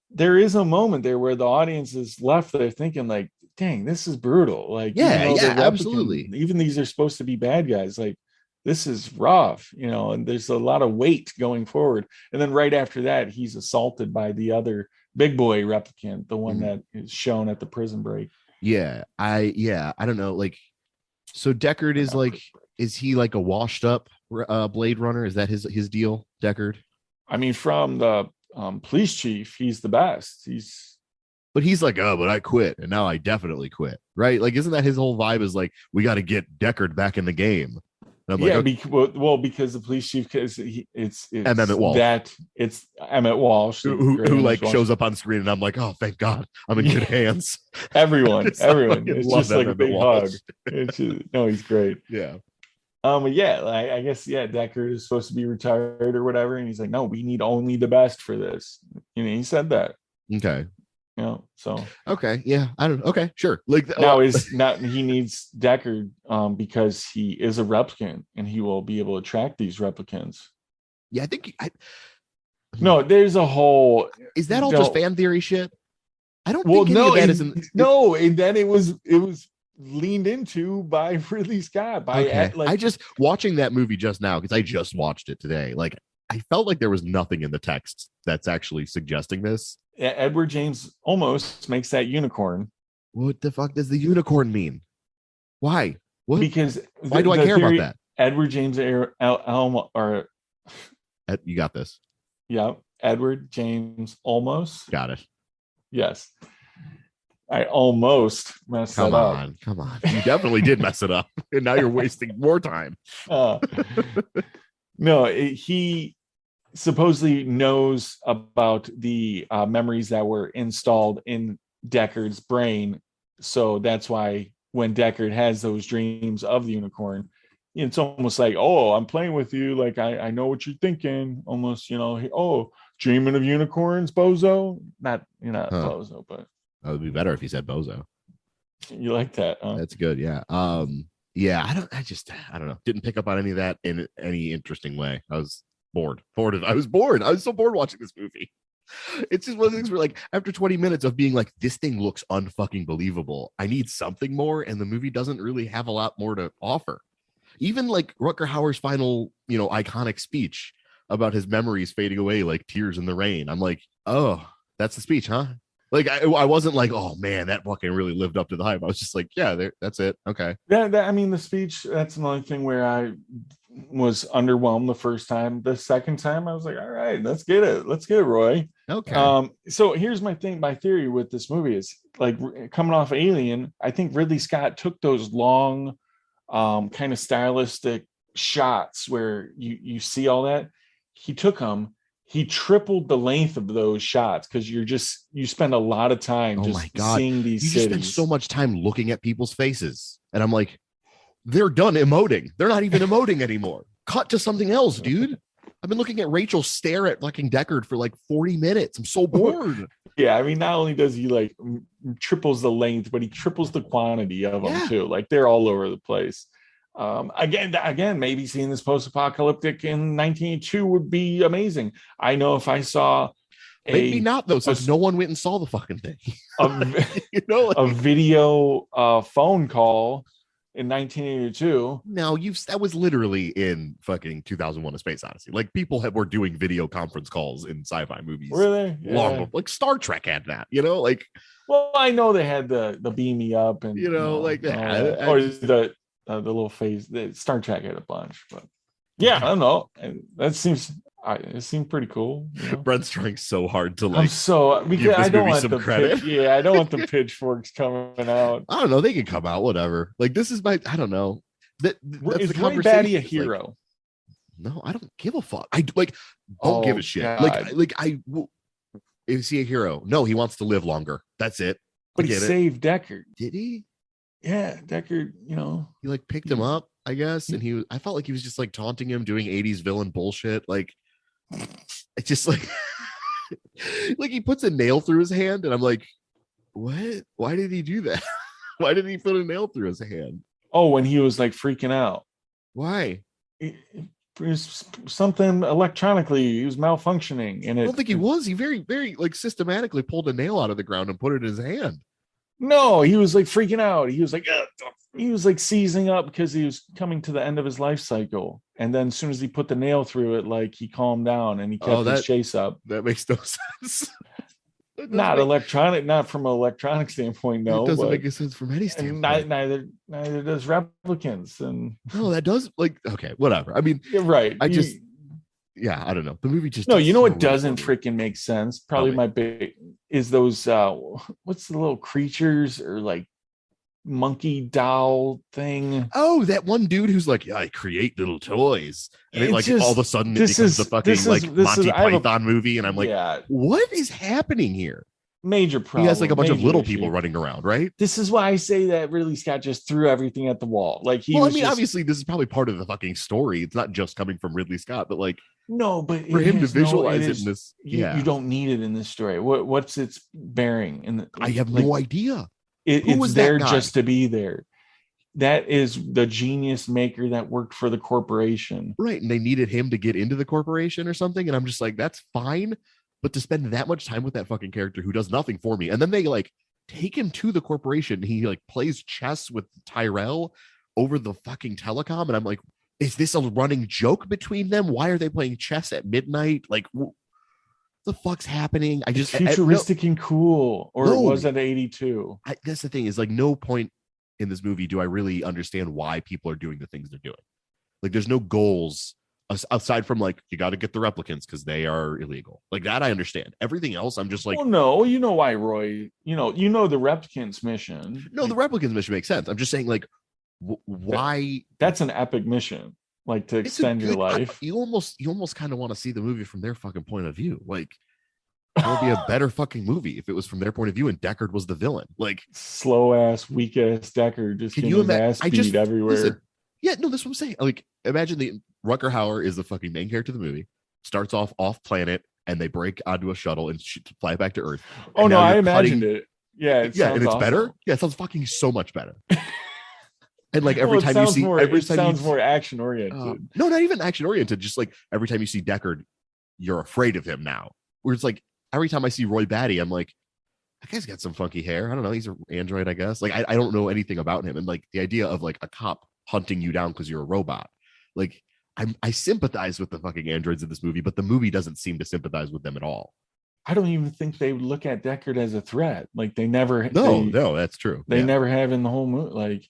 there is a moment there where the audience is left there thinking like, dang, this is brutal. Like, absolutely. Even these are supposed to be bad guys. Like, this is rough, and there's a lot of weight going forward. And then right after that, he's assaulted by the other big boy replicant, the one that is shown at the prison break. Yeah, I don't know. Like, so Deckard is he like a washed up Blade Runner? Is that his deal, Deckard? I mean, from the police chief, he's the best. But he's like, oh, but I quit, and now I definitely quit, right? Like, isn't that his whole vibe? Is like, we got to get Deckard back in the game. And I'm like, okay. Because the police chief, it's Emmett Walsh. It's Emmett Walsh who like shows up on screen, and I'm like, oh, thank God, I'm in good hands. everyone, it's just like a big hug. He's great. Yeah. I guess Deckard is supposed to be retired or whatever, and he's like, no, we need only the best for this. He said that. Okay. So okay, yeah, I don't know. Okay, sure. Like now he needs Deckard because he is a replicant and he will be able to track these replicants. Yeah, I think no, there's a whole. Is that all just fan theory shit? I don't think any of that isn't. No, and then it was leaned into by Ridley Scott. I just watching that movie just now because I just watched it today. Like, I felt like there was nothing in the text that's actually suggesting this. Edward James almost makes that unicorn. What the fuck does the unicorn mean? Why? What? Because why do I care about that? Edward James you got this. Yeah, Edward James almost. Got it. Yes. I almost messed it up. Come on. You definitely did mess it up. And now you're wasting more time. No, he supposedly knows about the memories that were installed in Deckard's brain. So that's why when Deckard has those dreams of the unicorn, it's almost like, oh, I'm playing with you. Like, I know what you're thinking. Almost, dreaming of unicorns, bozo. Not bozo, but. That would be better if he said bozo. You like that, huh? That's good. Yeah. Yeah. I don't know. Didn't pick up on any of that in any interesting way. I was bored. I was bored. I was so bored watching this movie. It's just one of the things where, like, after 20 minutes of being like, this thing looks unfucking believable, I need something more, and the movie doesn't really have a lot more to offer. Even like Rutger Hauer's final, iconic speech about his memories fading away like tears in the rain. I'm like, oh, that's the speech, huh? Like, I wasn't like, oh man, that fucking really lived up to the hype. I was just like, yeah, that's it. Okay. I mean, the speech, that's another thing where I was underwhelmed the first time. The second time, I was like, all right, let's get it. Let's get it, Roy. Okay. So here's my theory with this movie is, like, coming off Alien, I think Ridley Scott took those long, kind of stylistic shots where you see all that. He took them. He tripled the length of those shots because you spend a lot of time seeing these you cities. just spend so much time looking at people's faces, and I'm like, they're done emoting. They're not even emoting anymore. Cut to something else, dude. I've been looking at Rachel stare at fucking Deckard for like 40 minutes. I'm so bored. Yeah, I mean, not only does he like triples the length, but he triples the quantity of them too. Like, they're all over the place. Again, maybe seeing this post-apocalyptic in 1982 would be amazing. I know if I saw maybe not though, since no one went and saw the fucking thing. A video phone call in 1982. No, that was literally in fucking 2001: A Space Odyssey. Like, people were doing video conference calls in sci-fi movies. Really? Long before, like Star Trek had that. Like. Well, I know they had the beam me up and like that. Or the little phase. Star Trek had a bunch, but yeah, I don't know. That seems. It seemed pretty cool. Brent's trying so hard to like. Because I don't want the credit. I don't want the pitchforks coming out. I don't know. They can come out, whatever. Like, this is I don't know. Is Roy Batty a hero? Like, no, I don't give a fuck. I don't give a shit. God. Is he a hero? No, he wants to live longer. That's it. But he saved Deckard. Did he? Yeah, Deckard. He like picked him up, I guess, and I felt like he was just like taunting him, doing 80s villain bullshit. Like, it's just like, like, he puts a nail through his hand, and I'm like, what? Why did he do that? Why did he put a nail through his hand? Oh, when he was like freaking out. Why? It was something electronically. He was malfunctioning, and I don't think he was. He very, very like systematically pulled a nail out of the ground and put it in his hand. No, he was like freaking out. He was like seizing up because he was coming to the end of his life cycle. And then as soon as he put the nail through it, like, he calmed down and he kept his chase up. That makes no sense. Not from an electronic standpoint, no. It doesn't make sense from any standpoint. Neither does replicants. And no, that does, like, okay, whatever. I mean, you're right. I don't know. The movie just what doesn't freaking make sense? Probably my big is those what's the little creatures or like monkey doll thing? Oh, that one dude who's like, yeah, I create little toys, and it, like, all of a sudden it becomes the fucking Monty Python movie, and I'm like, what is happening here? Major problem. He has like a bunch of little people running around, right? This is why I say that Ridley Scott just threw everything at the wall. Like, obviously this is probably part of the fucking story. It's not just coming from Ridley Scott, but like, no, but for him to visualize it in this, you don't need it in this story. What's its bearing? I have no idea. It's there just to be there. That is the genius maker that worked for the corporation, right? And they needed him to get into the corporation or something, and I'm just like, that's fine. But to spend that much time with that fucking character who does nothing for me, and then they like take him to the corporation, he like plays chess with Tyrell over the fucking telecom, and I'm like, is this a running joke between them? Why are they playing chess at midnight? Like, the fuck's happening? It's futuristic and cool, or it was at 82. That's the thing, is like, no point in this movie do I really understand why people are doing the things they're doing. Like, there's no goals aside from like, you got to get the replicants because they are illegal. Like, that I understand. Everything else, I'm just like, well, no, you know why, Roy? You know the replicants mission. No, the replicants mission makes sense. I'm just saying, like, why? That's an epic mission. Like, to extend your life. You almost kind of want to see the movie from their fucking point of view. Like, it would be a better fucking movie if it was from their point of view and Deckard was the villain. Like, slow ass, weak ass Deckard just getting his ass beat everywhere. Listen, yeah, no, that's what I'm saying. Like, imagine Rutger Hauer is the fucking main character of the movie. Starts off planet, and they break onto a shuttle and fly back to Earth. Oh no, I imagined it. Yeah, it Yeah, and sounds it's awesome. better. Yeah, it sounds fucking so much better. And like every Well, time you see, it sounds more action oriented. no, not even action oriented. Just like every time you see Deckard, you're afraid of him now. Where it's like every time I see Roy Batty, I'm like, that guy's got some funky hair. I don't know. He's an android, I guess. Like I don't know anything about him. And like the idea of like a cop hunting you down because you're a robot, like I sympathize with the fucking androids in this movie, but the movie doesn't seem to sympathize with them at all. I don't even think they look at Deckard as a threat. Like they never. No, that's true. They never have in the whole movie. Like,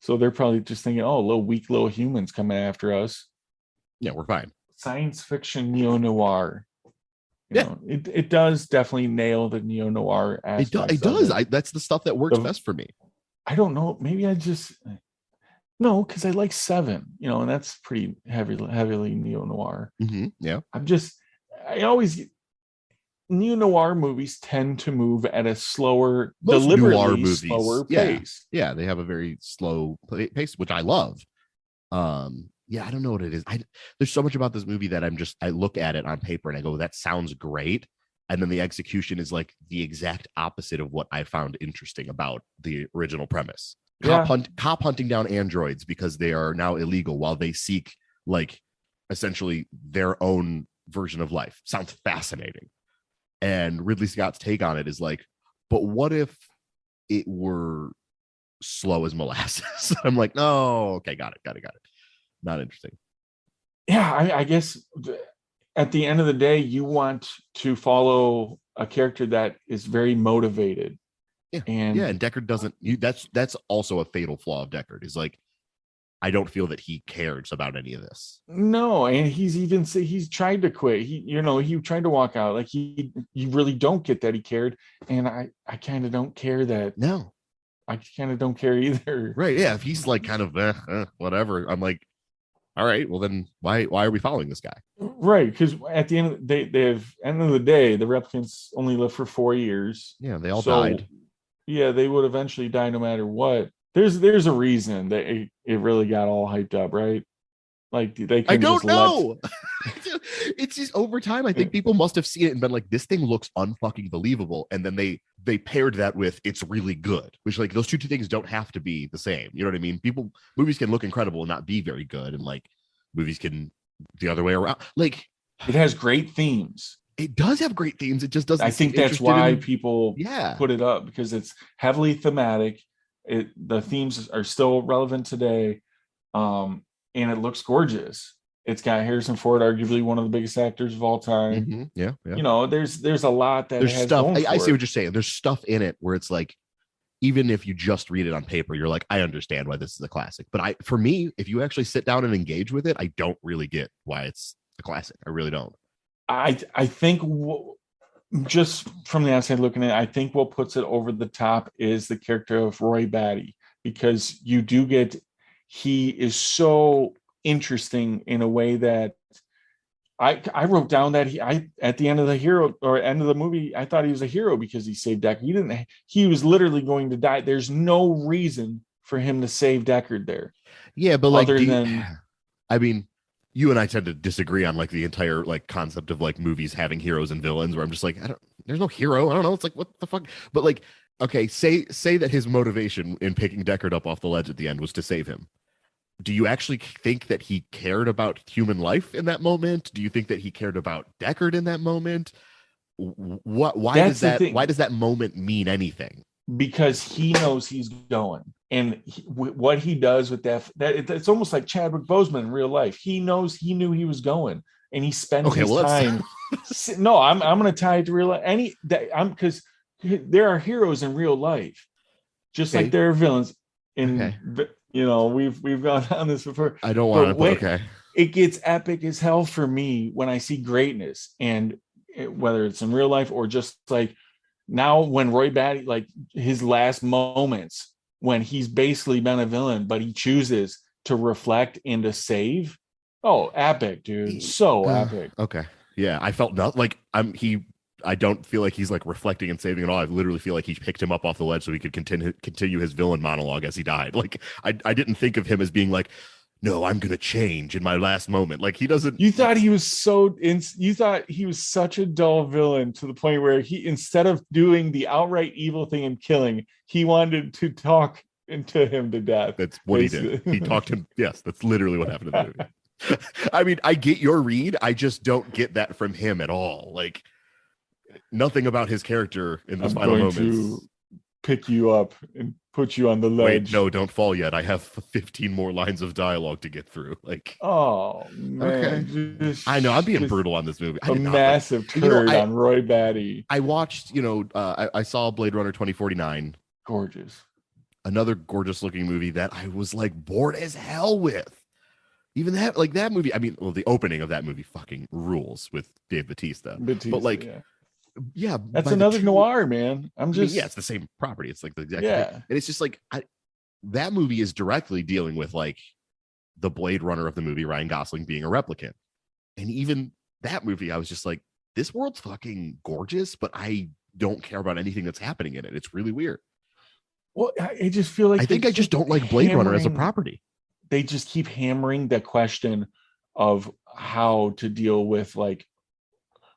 so they're probably just thinking, oh, weak little humans coming after us. Yeah, we're fine. Science fiction neo noir. It does definitely nail the neo noir aspect. It does. That's the stuff that works best for me. I don't know. Maybe I just no, because I like Seven. And that's pretty heavily neo noir. Mm-hmm, yeah. I always neo noir movies tend to move at a slower, most deliberately slower pace. Yeah, they have a very slow pace, which I love. Yeah, I don't know what it is. There's so much about this movie that I look at it on paper and I go, that sounds great. And then the execution is like the exact opposite of what I found interesting about the original premise. Cop hunting down androids because they are now illegal while they seek like essentially their own version of life. Sounds fascinating. And Ridley Scott's take on it is like, but what if it were slow as molasses? I'm like, no, okay, got it. Not interesting. Yeah, I guess at the end of the day, you want to follow a character that is very motivated. Yeah, and Deckard doesn't. That's also a fatal flaw of Deckard. Is like, I don't feel that he cares about any of this. No, and he's tried to quit. He tried to walk out. Like you really don't get that he cared, and I kind of don't care that. No, I kind of don't care either. Right? Yeah, if he's like kind of whatever, I'm like, all right, well then why are we following this guy? Right, because at the end of the day, the replicants only live for 4 years. Yeah, they all died. Yeah, they would eventually die no matter what. There's a reason that it really got all hyped up, right? Like they I don't know. It's just over time. I think people must have seen it and been like, this thing looks unfucking believable. And then they paired that with it's really good, which like those two things don't have to be the same. You know what I mean? Movies can look incredible and not be very good. And like movies can the other way around. Like it has great themes. It does have great themes. It just doesn't. I think that's why people put it up, because it's heavily thematic. The themes are still relevant today. And it looks gorgeous. It's got Harrison Ford, arguably one of the biggest actors of all time. Mm-hmm. Yeah. There's a lot that there's has stuff. going I see for what you're saying. There's stuff in it where it's like, even if you just read it on paper, you're like, I understand why this is a classic. But for me, if you actually sit down and engage with it, I don't really get why it's a classic. I really don't. I think just from the outside looking at it, I think what puts it over the top is the character of Roy Batty, because you do get, he is so interesting in a way that I wrote down that at the end of the movie, I thought he was a hero because he saved Deckard. He was literally going to die. There's no reason for him to save Deckard there. Yeah, but like, I mean, you and I tend to disagree on like the entire like concept of like movies having heroes and villains, where I'm just like, there's no hero. I don't know. It's like, what the fuck? But like, okay, say that his motivation in picking Deckard up off the ledge at the end was to save him. Do you actually think that he cared about human life in that moment? Do you think that he cared about Deckard in that moment? Why does that moment mean anything? Because he knows he's going, and what he does with that it's almost like Chadwick Boseman in real life. He knew he was going, and he spent his time. No, I'm going to tie it to real life. Because there are heroes in real life, just like there are villains. We've gone down this before. I don't want to. Okay, it gets epic as hell for me when I see greatness, and whether it's in real life or just like. Now, when Roy Batty, like his last moments, when he's basically been a villain, but he chooses to reflect and to save. Oh, epic, dude. So epic. Okay. Yeah. I felt not like I don't feel like he's like reflecting and saving at all. I literally feel like he picked him up off the ledge so he could continue his villain monologue as he died. Like I didn't think of him as being like, no, I'm gonna change in my last moment. Like he doesn't. You thought he was you thought he was such a dull villain to the point where he, instead of doing the outright evil thing and killing, he wanted to talk into him to death. That's what basically. he did. He talked him. Yes, that's literally what happened in the movie. I mean, I get your read. I just don't get that from him at all. Like nothing about his character in those final moments. To pick you up and put you on the ledge. Wait, no, don't fall yet. I have 15 more lines of dialogue to get through. Like, oh man, okay. I know I'm being brutal on this movie. A massive turd on Roy Batty. I watched, I saw Blade Runner 2049. Gorgeous. Another gorgeous looking movie that I was like bored as hell with. Even that movie. I mean, well, the opening of that movie fucking rules with Dave Bautista. But like, yeah, that's another noir, man. It's the same property. It's like the exact thing. And it's just like that movie is directly dealing with like the Blade Runner of the movie, Ryan Gosling being a replicant. And even that movie, I was just like, this world's fucking gorgeous, but I don't care about anything that's happening in it. It's really weird. Well, I just feel like I just don't like Blade Runner as a property. They just keep hammering the question of how to deal with like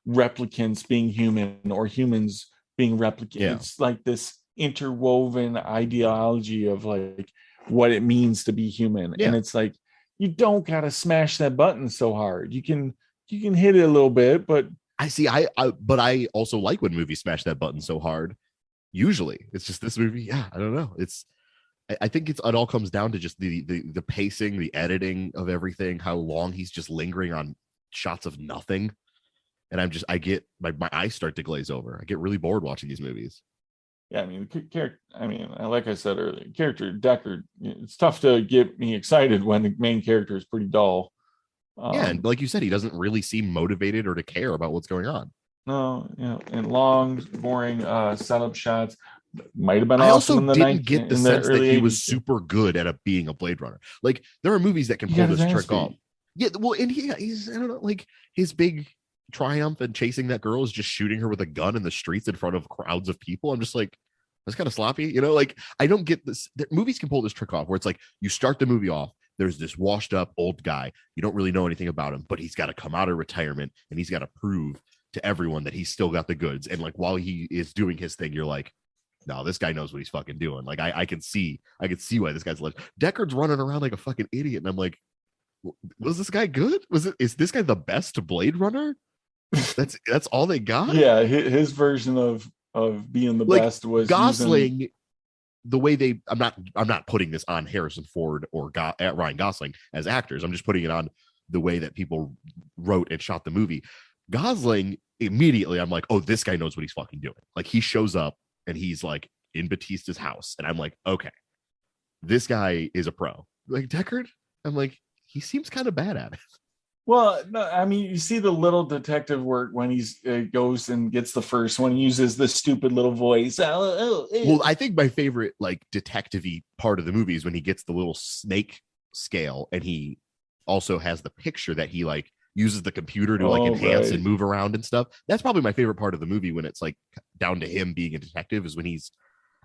replicants being human or humans being replicants. Yeah. It's like this interwoven ideology of like what it means to be human. Yeah. And it's like, you don't gotta smash that button so hard. You can hit it a little bit, but but I also like when movies smash that button so hard. Usually it's just this movie. Yeah, I don't know. I think it all comes down to just the pacing, the editing of everything, how long he's just lingering on shots of nothing. And I get my eyes start to glaze over. I get really bored watching these movies. Yeah, I mean, like I said earlier, character Deckard, it's tough to get me excited when the main character is pretty dull. And like you said, he doesn't really seem motivated or to care about what's going on. No, and long, boring setup shots. Might have been. I also didn't get the sense that he was super good at being a Blade Runner. Like there are movies that can pull this trick off. Yeah, well, and he's I don't know, like his big triumph and chasing that girl is just shooting her with a gun in the streets in front of crowds of people. I'm just like, that's kind of sloppy, like I don't get this. Movies can pull this trick off where it's like you start the movie off, there's this washed up old guy, you don't really know anything about him, but he's got to come out of retirement and he's got to prove to everyone that he's still got the goods. And like while he is doing his thing, you're like, no, this guy knows what he's fucking doing. Like I can see why this guy's like Deckard's running around like a fucking idiot, and I'm like, was this guy good? Is this guy the best Blade Runner? That's all they got. Yeah, his version of being the best was Gosling. The way I'm not putting this on Harrison Ford or Ryan Gosling as actors. I'm just putting it on the way that people wrote and shot the movie. Gosling, immediately I'm like, oh, this guy knows what he's fucking doing. Like he shows up and he's like in Bautista's house, and I'm like, okay, this guy is a pro. Like Deckard, I'm like, he seems kind of bad at it. Well, no, I mean, you see the little detective work when he's goes and gets the first one, uses the stupid little voice. Well, I think my favorite like detective-y part of the movie is when he gets the little snake scale, and he also has the picture that he like uses the computer to like enhance and move around and stuff. That's probably my favorite part of the movie, when it's like down to him being a detective, is when he's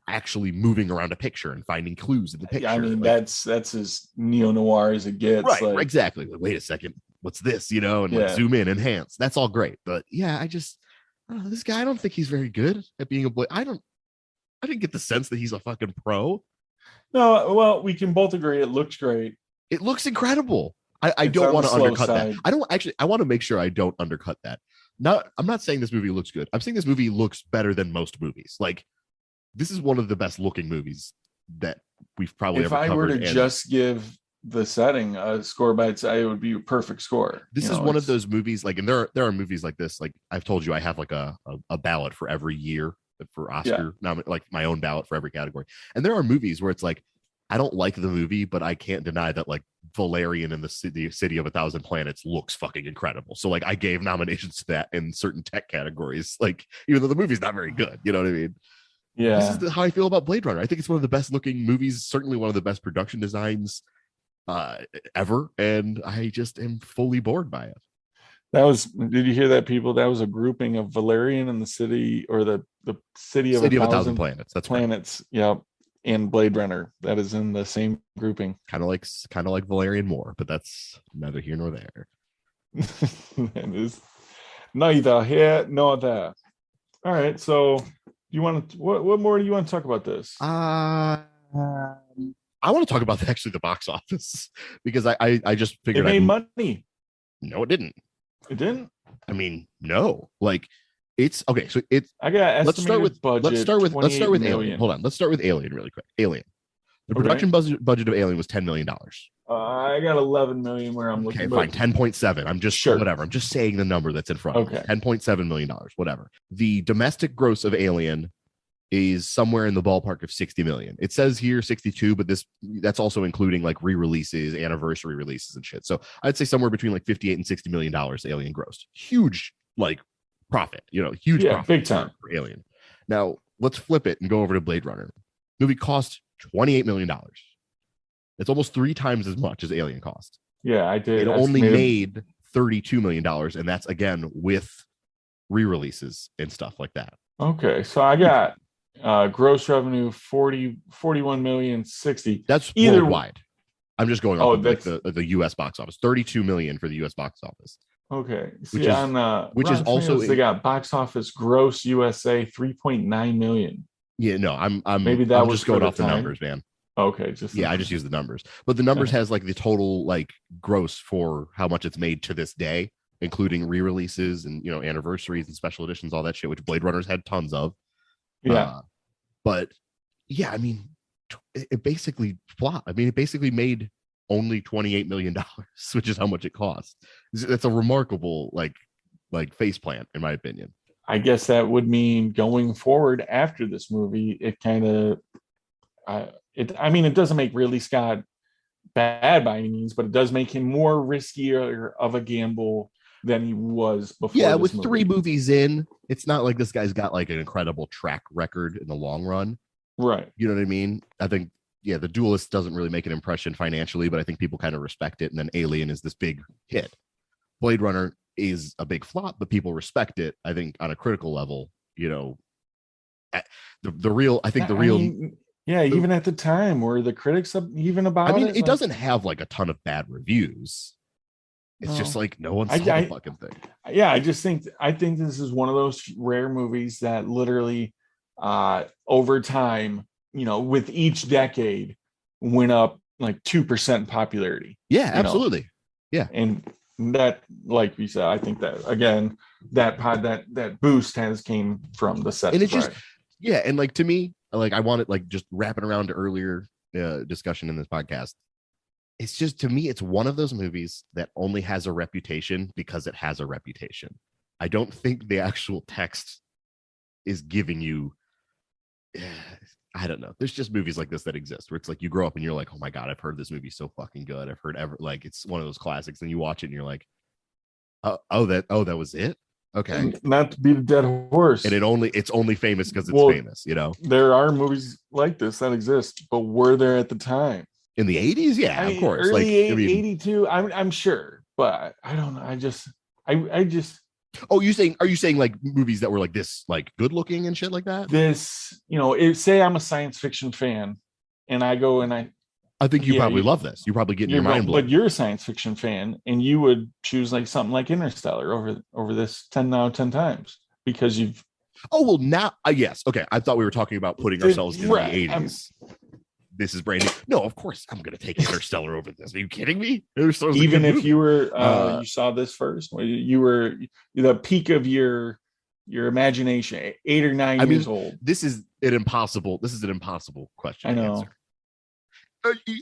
actually moving around a picture and finding clues in the picture. I mean, like, that's as neo-noir as it gets. Right, like, exactly. Like, wait a second, what's this? And like zoom in, enhance. That's all great. But yeah, I don't know, this guy, I don't think he's very good at being a boy. I didn't get the sense that he's a fucking pro. No, well, we can both agree it looks great. It looks incredible. I don't want to undercut that. I want to make sure I don't undercut that. I'm not saying this movie looks good. I'm saying this movie looks better than most movies. Like, this is one of the best looking movies that we've probably ever covered. If I were to just give the setting a score by itself, it would be a perfect score. This is one of those movies, like, and there are movies like this. Like I've told you, I have like a ballot for every year for Oscar, like my own ballot for every category. And there are movies where it's like, I don't like the movie, but I can't deny that like Valerian in the City of a Thousand Planets looks fucking incredible. So like I gave nominations to that in certain tech categories, like even though the movie's not very good, you know what I mean? Yeah. This is how I feel about Blade Runner. I think it's one of the best looking movies, certainly one of the best production designs ever. And I just am fully bored by it. Did you hear that, people? That was a grouping of Valerian and the city, or the City of a Thousand Planets. That's planets. Right. Yep. and Blade Runner. That is in the same grouping. Kind of like Valerian Moore, but that's neither here nor there. That is neither here nor there. All right, so you want to what more do you want to talk about this? I want to talk about actually the box office because I just figured it made money. No, it didn't. It didn't. I mean, no. Like it's okay. So it's. I got estimated Let's start with budget. let's start with million. Alien. Hold on. Let's start with Alien really quick. Alien. The Okay. production budget of Alien was $10 million. I got 11 million where I'm looking. Okay, fine. 10.7. I'm just Sure. whatever. I'm just saying the number that's in front. Okay. $10.7 million. Whatever. The domestic gross of Alien is somewhere in the ballpark of 60 million. It says here 62, but that's also including like re-releases, anniversary releases and shit. So I'd say somewhere between like 58 and 60 million dollars Alien grossed. Huge like profit, huge profit big time for Alien. Now let's flip it and go over to Blade Runner. Movie cost $28 million. It's almost 3 times as much as Alien cost. Yeah, I did. It only made $32 million, and that's again with re-releases and stuff like that. Okay, so I got gross revenue 41 million 60. That's either worldwide. I'm just going off of like the US box office. 32 million for the US box office. Okay. See, which is, on which Rotten is also Tomatoes, they got box office gross USA 3.9 million. Yeah, no, I'm maybe that I'm was just going off the the numbers, man. Okay, I just use the numbers. But the numbers has like the total like gross for how much it's made to this day, including re-releases and anniversaries and special editions, all that shit, which Blade Runner's had tons of. Yeah. But yeah, I mean, it basically flopped. I mean, it basically made only $28 million, which is how much it cost. That's a remarkable like faceplant, in my opinion. I guess that would mean going forward after this movie, it kind of, it doesn't make Ridley Scott bad by any means, but it does make him more riskier of a gamble than he was before. Yeah, with 3 movies in, it's not like this guy's got like an incredible track record in the long run. Right. You know what I mean? I think, The Duelist doesn't really make an impression financially, but I think people kind of respect it. And then Alien is this big hit. Blade Runner is a big flop, but people respect it. I think on a critical level, even at the time were the critics even about it. I mean, it doesn't have like a ton of bad reviews. It's just like no one saw the fucking thing. Yeah, I think this is one of those rare movies that literally over time, with each decade went up like 2% popularity. Yeah, absolutely. Yeah. And that, like we said, I think that again, that boost came from the set. And it's just, and like to me, like I want it like just wrapping around to earlier discussion in this podcast. It's just, to me, it's one of those movies that only has a reputation because it has a reputation. I don't think the actual text is giving you, I don't know. There's just movies like this that exist where it's like you grow up and you're like, oh my God, I've heard this movie so fucking good. I've heard it's one of those classics. And you watch it and you're like, that was it. Okay. And not to be the dead horse. And it's only famous because it's famous, There are movies like this that exist, but were there at the time? In the 80s? Yeah, of course. Early 82, I'm sure, but I don't know. I just Oh, are you saying like movies that were like this, like good looking and shit like that? This, say I'm a science fiction fan and I go and I think you probably love this. You probably get in your mind blown. But you're a science fiction fan and you would choose like something like Interstellar over this 10 out of 10 times because you've. Oh, well, now, yes. Okay. I thought we were talking about putting ourselves in the 80s. This is brand new. No, of course I'm going to take Interstellar over this. Are you kidding me? Even if you were, you saw this first, you were the peak of your imagination, 8 or 9 years old. This is an impossible question. I know. Answer.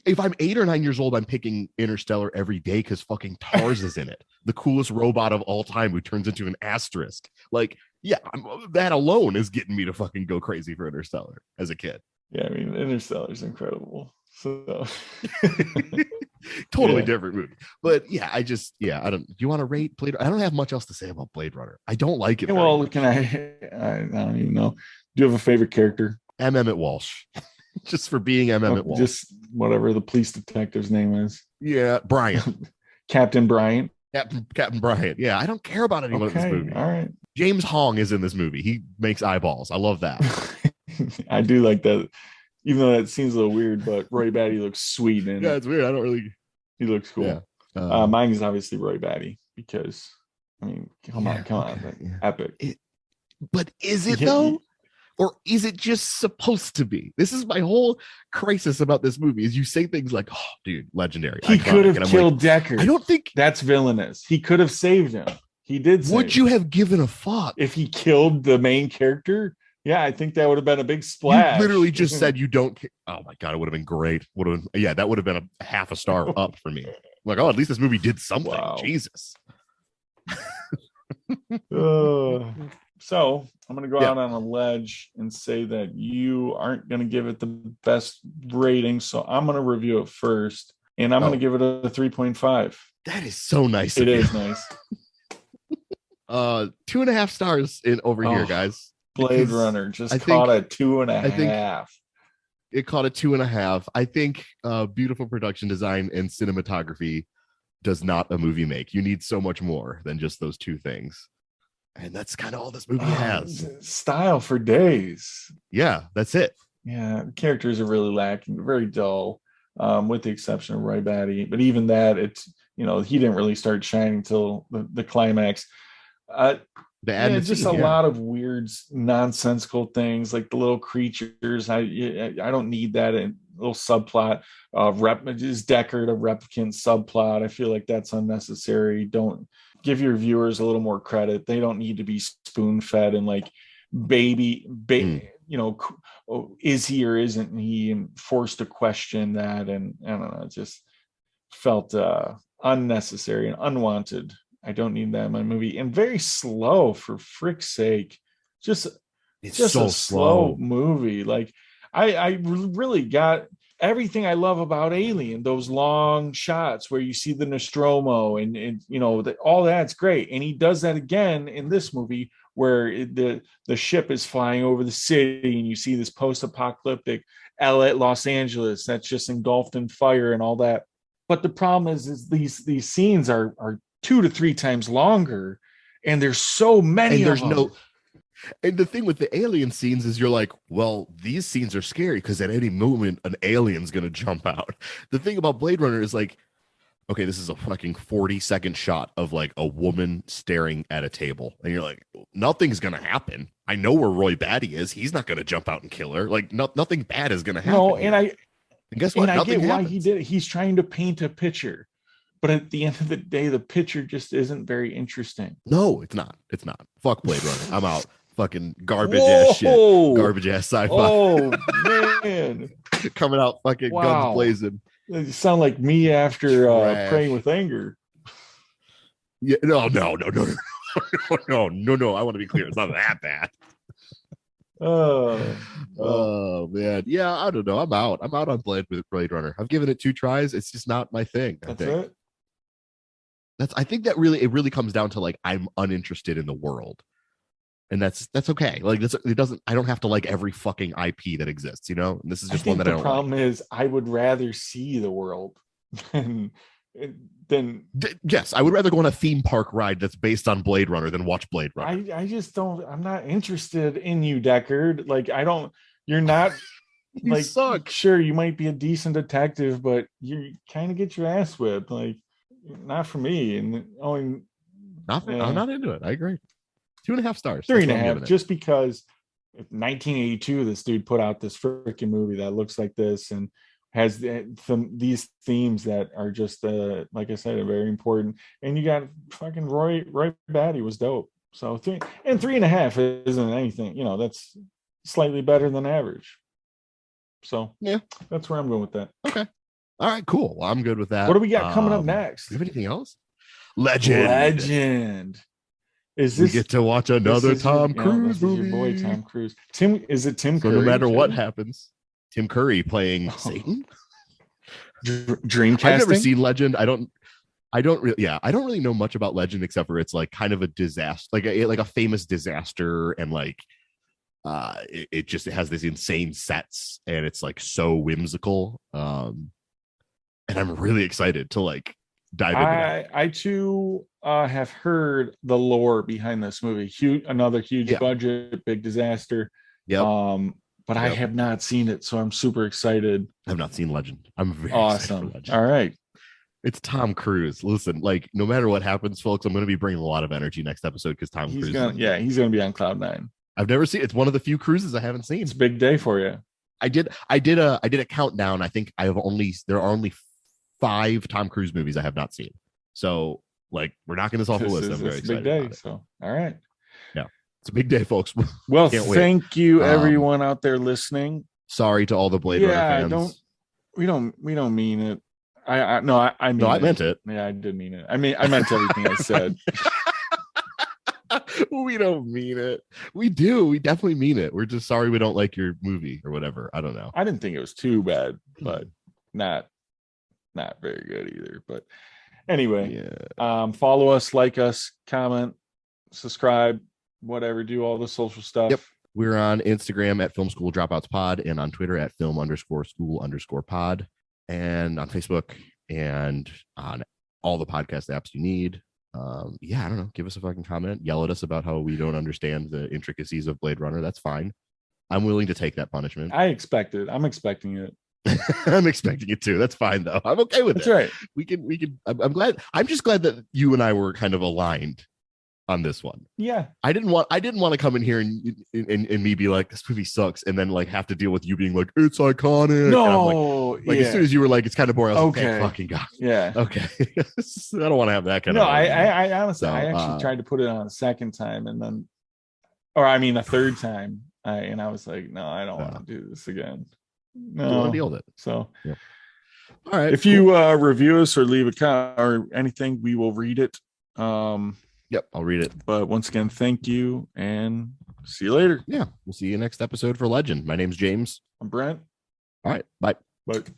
If I'm 8 or 9 years old, I'm picking Interstellar every day because fucking Tars is in it. The coolest robot of all time who turns into an asterisk. Like, yeah, that alone is getting me to fucking go crazy for Interstellar as a kid. Yeah, I mean, Interstellar is incredible. So totally different movie. But yeah, I don't. Do you want to rate Blade? I don't have much else to say about Blade Runner. I don't like it. Well, can I don't even know. Do you have a favorite character? M. Emmett Walsh. Just for being M. Emmett Walsh. Just whatever the police detective's name is. Yeah, Bryant. Captain Bryant. Captain Bryant. Yeah, I don't care about anyone in this movie. All right. James Hong is in this movie. He makes eyeballs. I love that. I do like that. Even though that seems a little weird, but Roy Batty looks sweet in Yeah, it. it's weird. I don't really. He looks cool. Yeah. Mine is obviously Roy Batty because, I mean, come on, Yeah. epic. But is it Yeah, though? Or is it just supposed to be? This is my whole crisis about this movie. Is you say things like, "Oh, dude, legendary." He could have killed like, Deckard. I don't think that's villainous. He could have saved him. He did. Would you have given a fuck if he killed the main character? Yeah, I think that would have been a big splash. You literally just said you don't. Oh my god, it would have been great. That would have been a half a star up for me. Like, oh, at least this movie did something. Wow. Jesus. So I'm going to go out on a ledge and say that you aren't going to give it the best rating. So I'm going to review it first, and I'm going to give it a 3.5. That is so nice. It is nice. 2.5 stars over here, guys. Blade Runner just caught a 2.5. It caught a 2.5. I think beautiful production design and cinematography does not a movie make. You need so much more than just those two things. And that's kind of all this movie has. Style for days. Yeah, that's it. Yeah, the characters are really lacking, very dull, with the exception of Roy Batty. But even that, it's, he didn't really start shining till the climax. Just a lot of weird, nonsensical things like the little creatures. I don't need that. And little subplot is Deckard a replicant subplot. I feel like that's unnecessary. Don't give your viewers a little more credit. They don't need to be spoon fed and like baby, is he or isn't he, and forced to question that. And I don't know, it just felt unnecessary and unwanted. I don't need that in my movie, and very slow for frick's sake. It's so a slow movie. Like I really got everything I love about Alien, those long shots where you see the Nostromo and all that's great. And he does that again in this movie where the ship is flying over the city and you see this post-apocalyptic Los Angeles that's just engulfed in fire and all that. But the problem is these scenes are 2 to 3 times longer, and there's so many of them. And the thing with the alien scenes is you're like, well, these scenes are scary because at any moment an alien's gonna jump out. The thing about Blade Runner is like, okay, this is a fucking 40-second shot of like a woman staring at a table, and you're like, nothing's gonna happen. I know where Roy Batty is. He's not gonna jump out and kill her. Like, nothing bad is gonna happen. No, and guess what? And I get why he did it. He's trying to paint a picture. But at the end of the day, the picture just isn't very interesting. No, it's not. It's not. Fuck Blade Runner. I'm out. Fucking garbage ass shit. Garbage ass sci-fi. Oh, man. Coming out fucking guns blazing. You sound like me after Praying with Anger. Yeah, no. I want to be clear. It's not that bad. Oh man. Yeah, I don't know. I'm out on Blade Runner. I've given it 2 tries. It's just not my thing. That's it. I think that it really comes down to like I'm uninterested in the world, and that's okay. Like I don't have to like every fucking IP that exists, And this is just one that I don't. The problem is I would rather see the world than yes, I would rather go on a theme park ride that's based on Blade Runner than watch Blade Runner. I just don't. I'm not interested in you, Deckard. Like you're not. You like suck. Sure, you might be a decent detective, but you kind of get your ass whipped. Like. Not for me, and I'm not into it. I agree. 2.5 stars. 3.5, just because 1982, this dude put out this freaking movie that looks like this and has these themes that are just like I said, are very important. And you got fucking Roy Batty was dope. So 3.5 isn't anything. That's slightly better than average. So yeah, that's where I'm going with that. Okay. All right, cool. Well, I'm good with that. What do we got coming up next? Do you have anything else? Legend. Is this? We get to watch another Tom Cruise movie. Your boy Tom Cruise. Is it Tim Curry? So no matter what happens, Tim Curry playing Satan. Dreamcasting. I've never seen Legend. I don't really know much about Legend except for it's like kind of a disaster, like a famous disaster, and like it has these insane sets, and it's like so whimsical. And I'm really excited to like dive into that. I too have heard the lore behind this movie. Another huge budget, big disaster. Yeah. but I have not seen it, so I'm super excited. I've not seen Legend. I'm very Awesome. excited for Legend. All right. It's Tom Cruise. Listen, like no matter what happens, folks, I'm going to be bringing a lot of energy next episode because Tom Cruise. He's gonna be on cloud 9. I've never seen. It's one of the few cruises I haven't seen. It's a big day for you. I did a countdown. I think there are only 5 Tom Cruise movies I have not seen. So like we're knocking this off the list. I'm very excited. Big day. So all right. Yeah, it's a big day, folks. Well, thank you everyone out there listening. Sorry to all the Blade Runner fans. We don't mean it. I meant it. Yeah, I did mean it. I meant everything I said. We don't mean it. We do. We definitely mean it. We're just sorry we don't like your movie or whatever. I don't know. I didn't think it was too bad, but not very good either. But anyway, follow us, like us, comment, subscribe, whatever. Do all the social stuff. Yep. We're on Instagram at Film School Dropouts Pod and on Twitter at film_school_pod and on Facebook and on all the podcast apps you need. I don't know. Give us a fucking comment. Yell at us about how we don't understand the intricacies of Blade Runner. That's fine. I'm willing to take that punishment. I'm expecting it. I'm expecting it too. That's fine though. I'm okay with it. That's right. We can. I'm glad. I'm just glad that you and I were kind of aligned on this one. Yeah. I didn't want to come in here and me be like, this movie sucks, and then like have to deal with you being like, it's iconic. No. As soon as you were like, it's kind of boring. I was like, thank fucking God. Yeah. Okay. I don't want to have that kind of. No, I honestly, I actually tried to put it on a second time, and then, a third time, and I was like, no, I don't want to do this again. No, I want to deal with it. So, yeah. All right. If you review us or leave a comment or anything, we will read it. Yep, I'll read it. But once again, thank you and see you later. Yeah, we'll see you next episode for Legend. My name's James. I'm Brent. All right, bye. But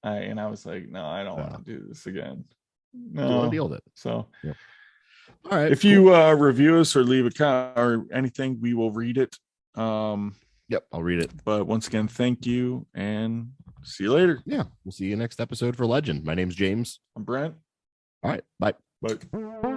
I was like, no, I don't want to do this again. No, I want to deal with it. So, yeah. All right. If you review us or leave a comment or anything, we will read it. Yep, I'll read it. But once again, thank you and see you later. Yeah, we'll see you next episode for Legend. My name's James. I'm Brent. All right, bye. Bye.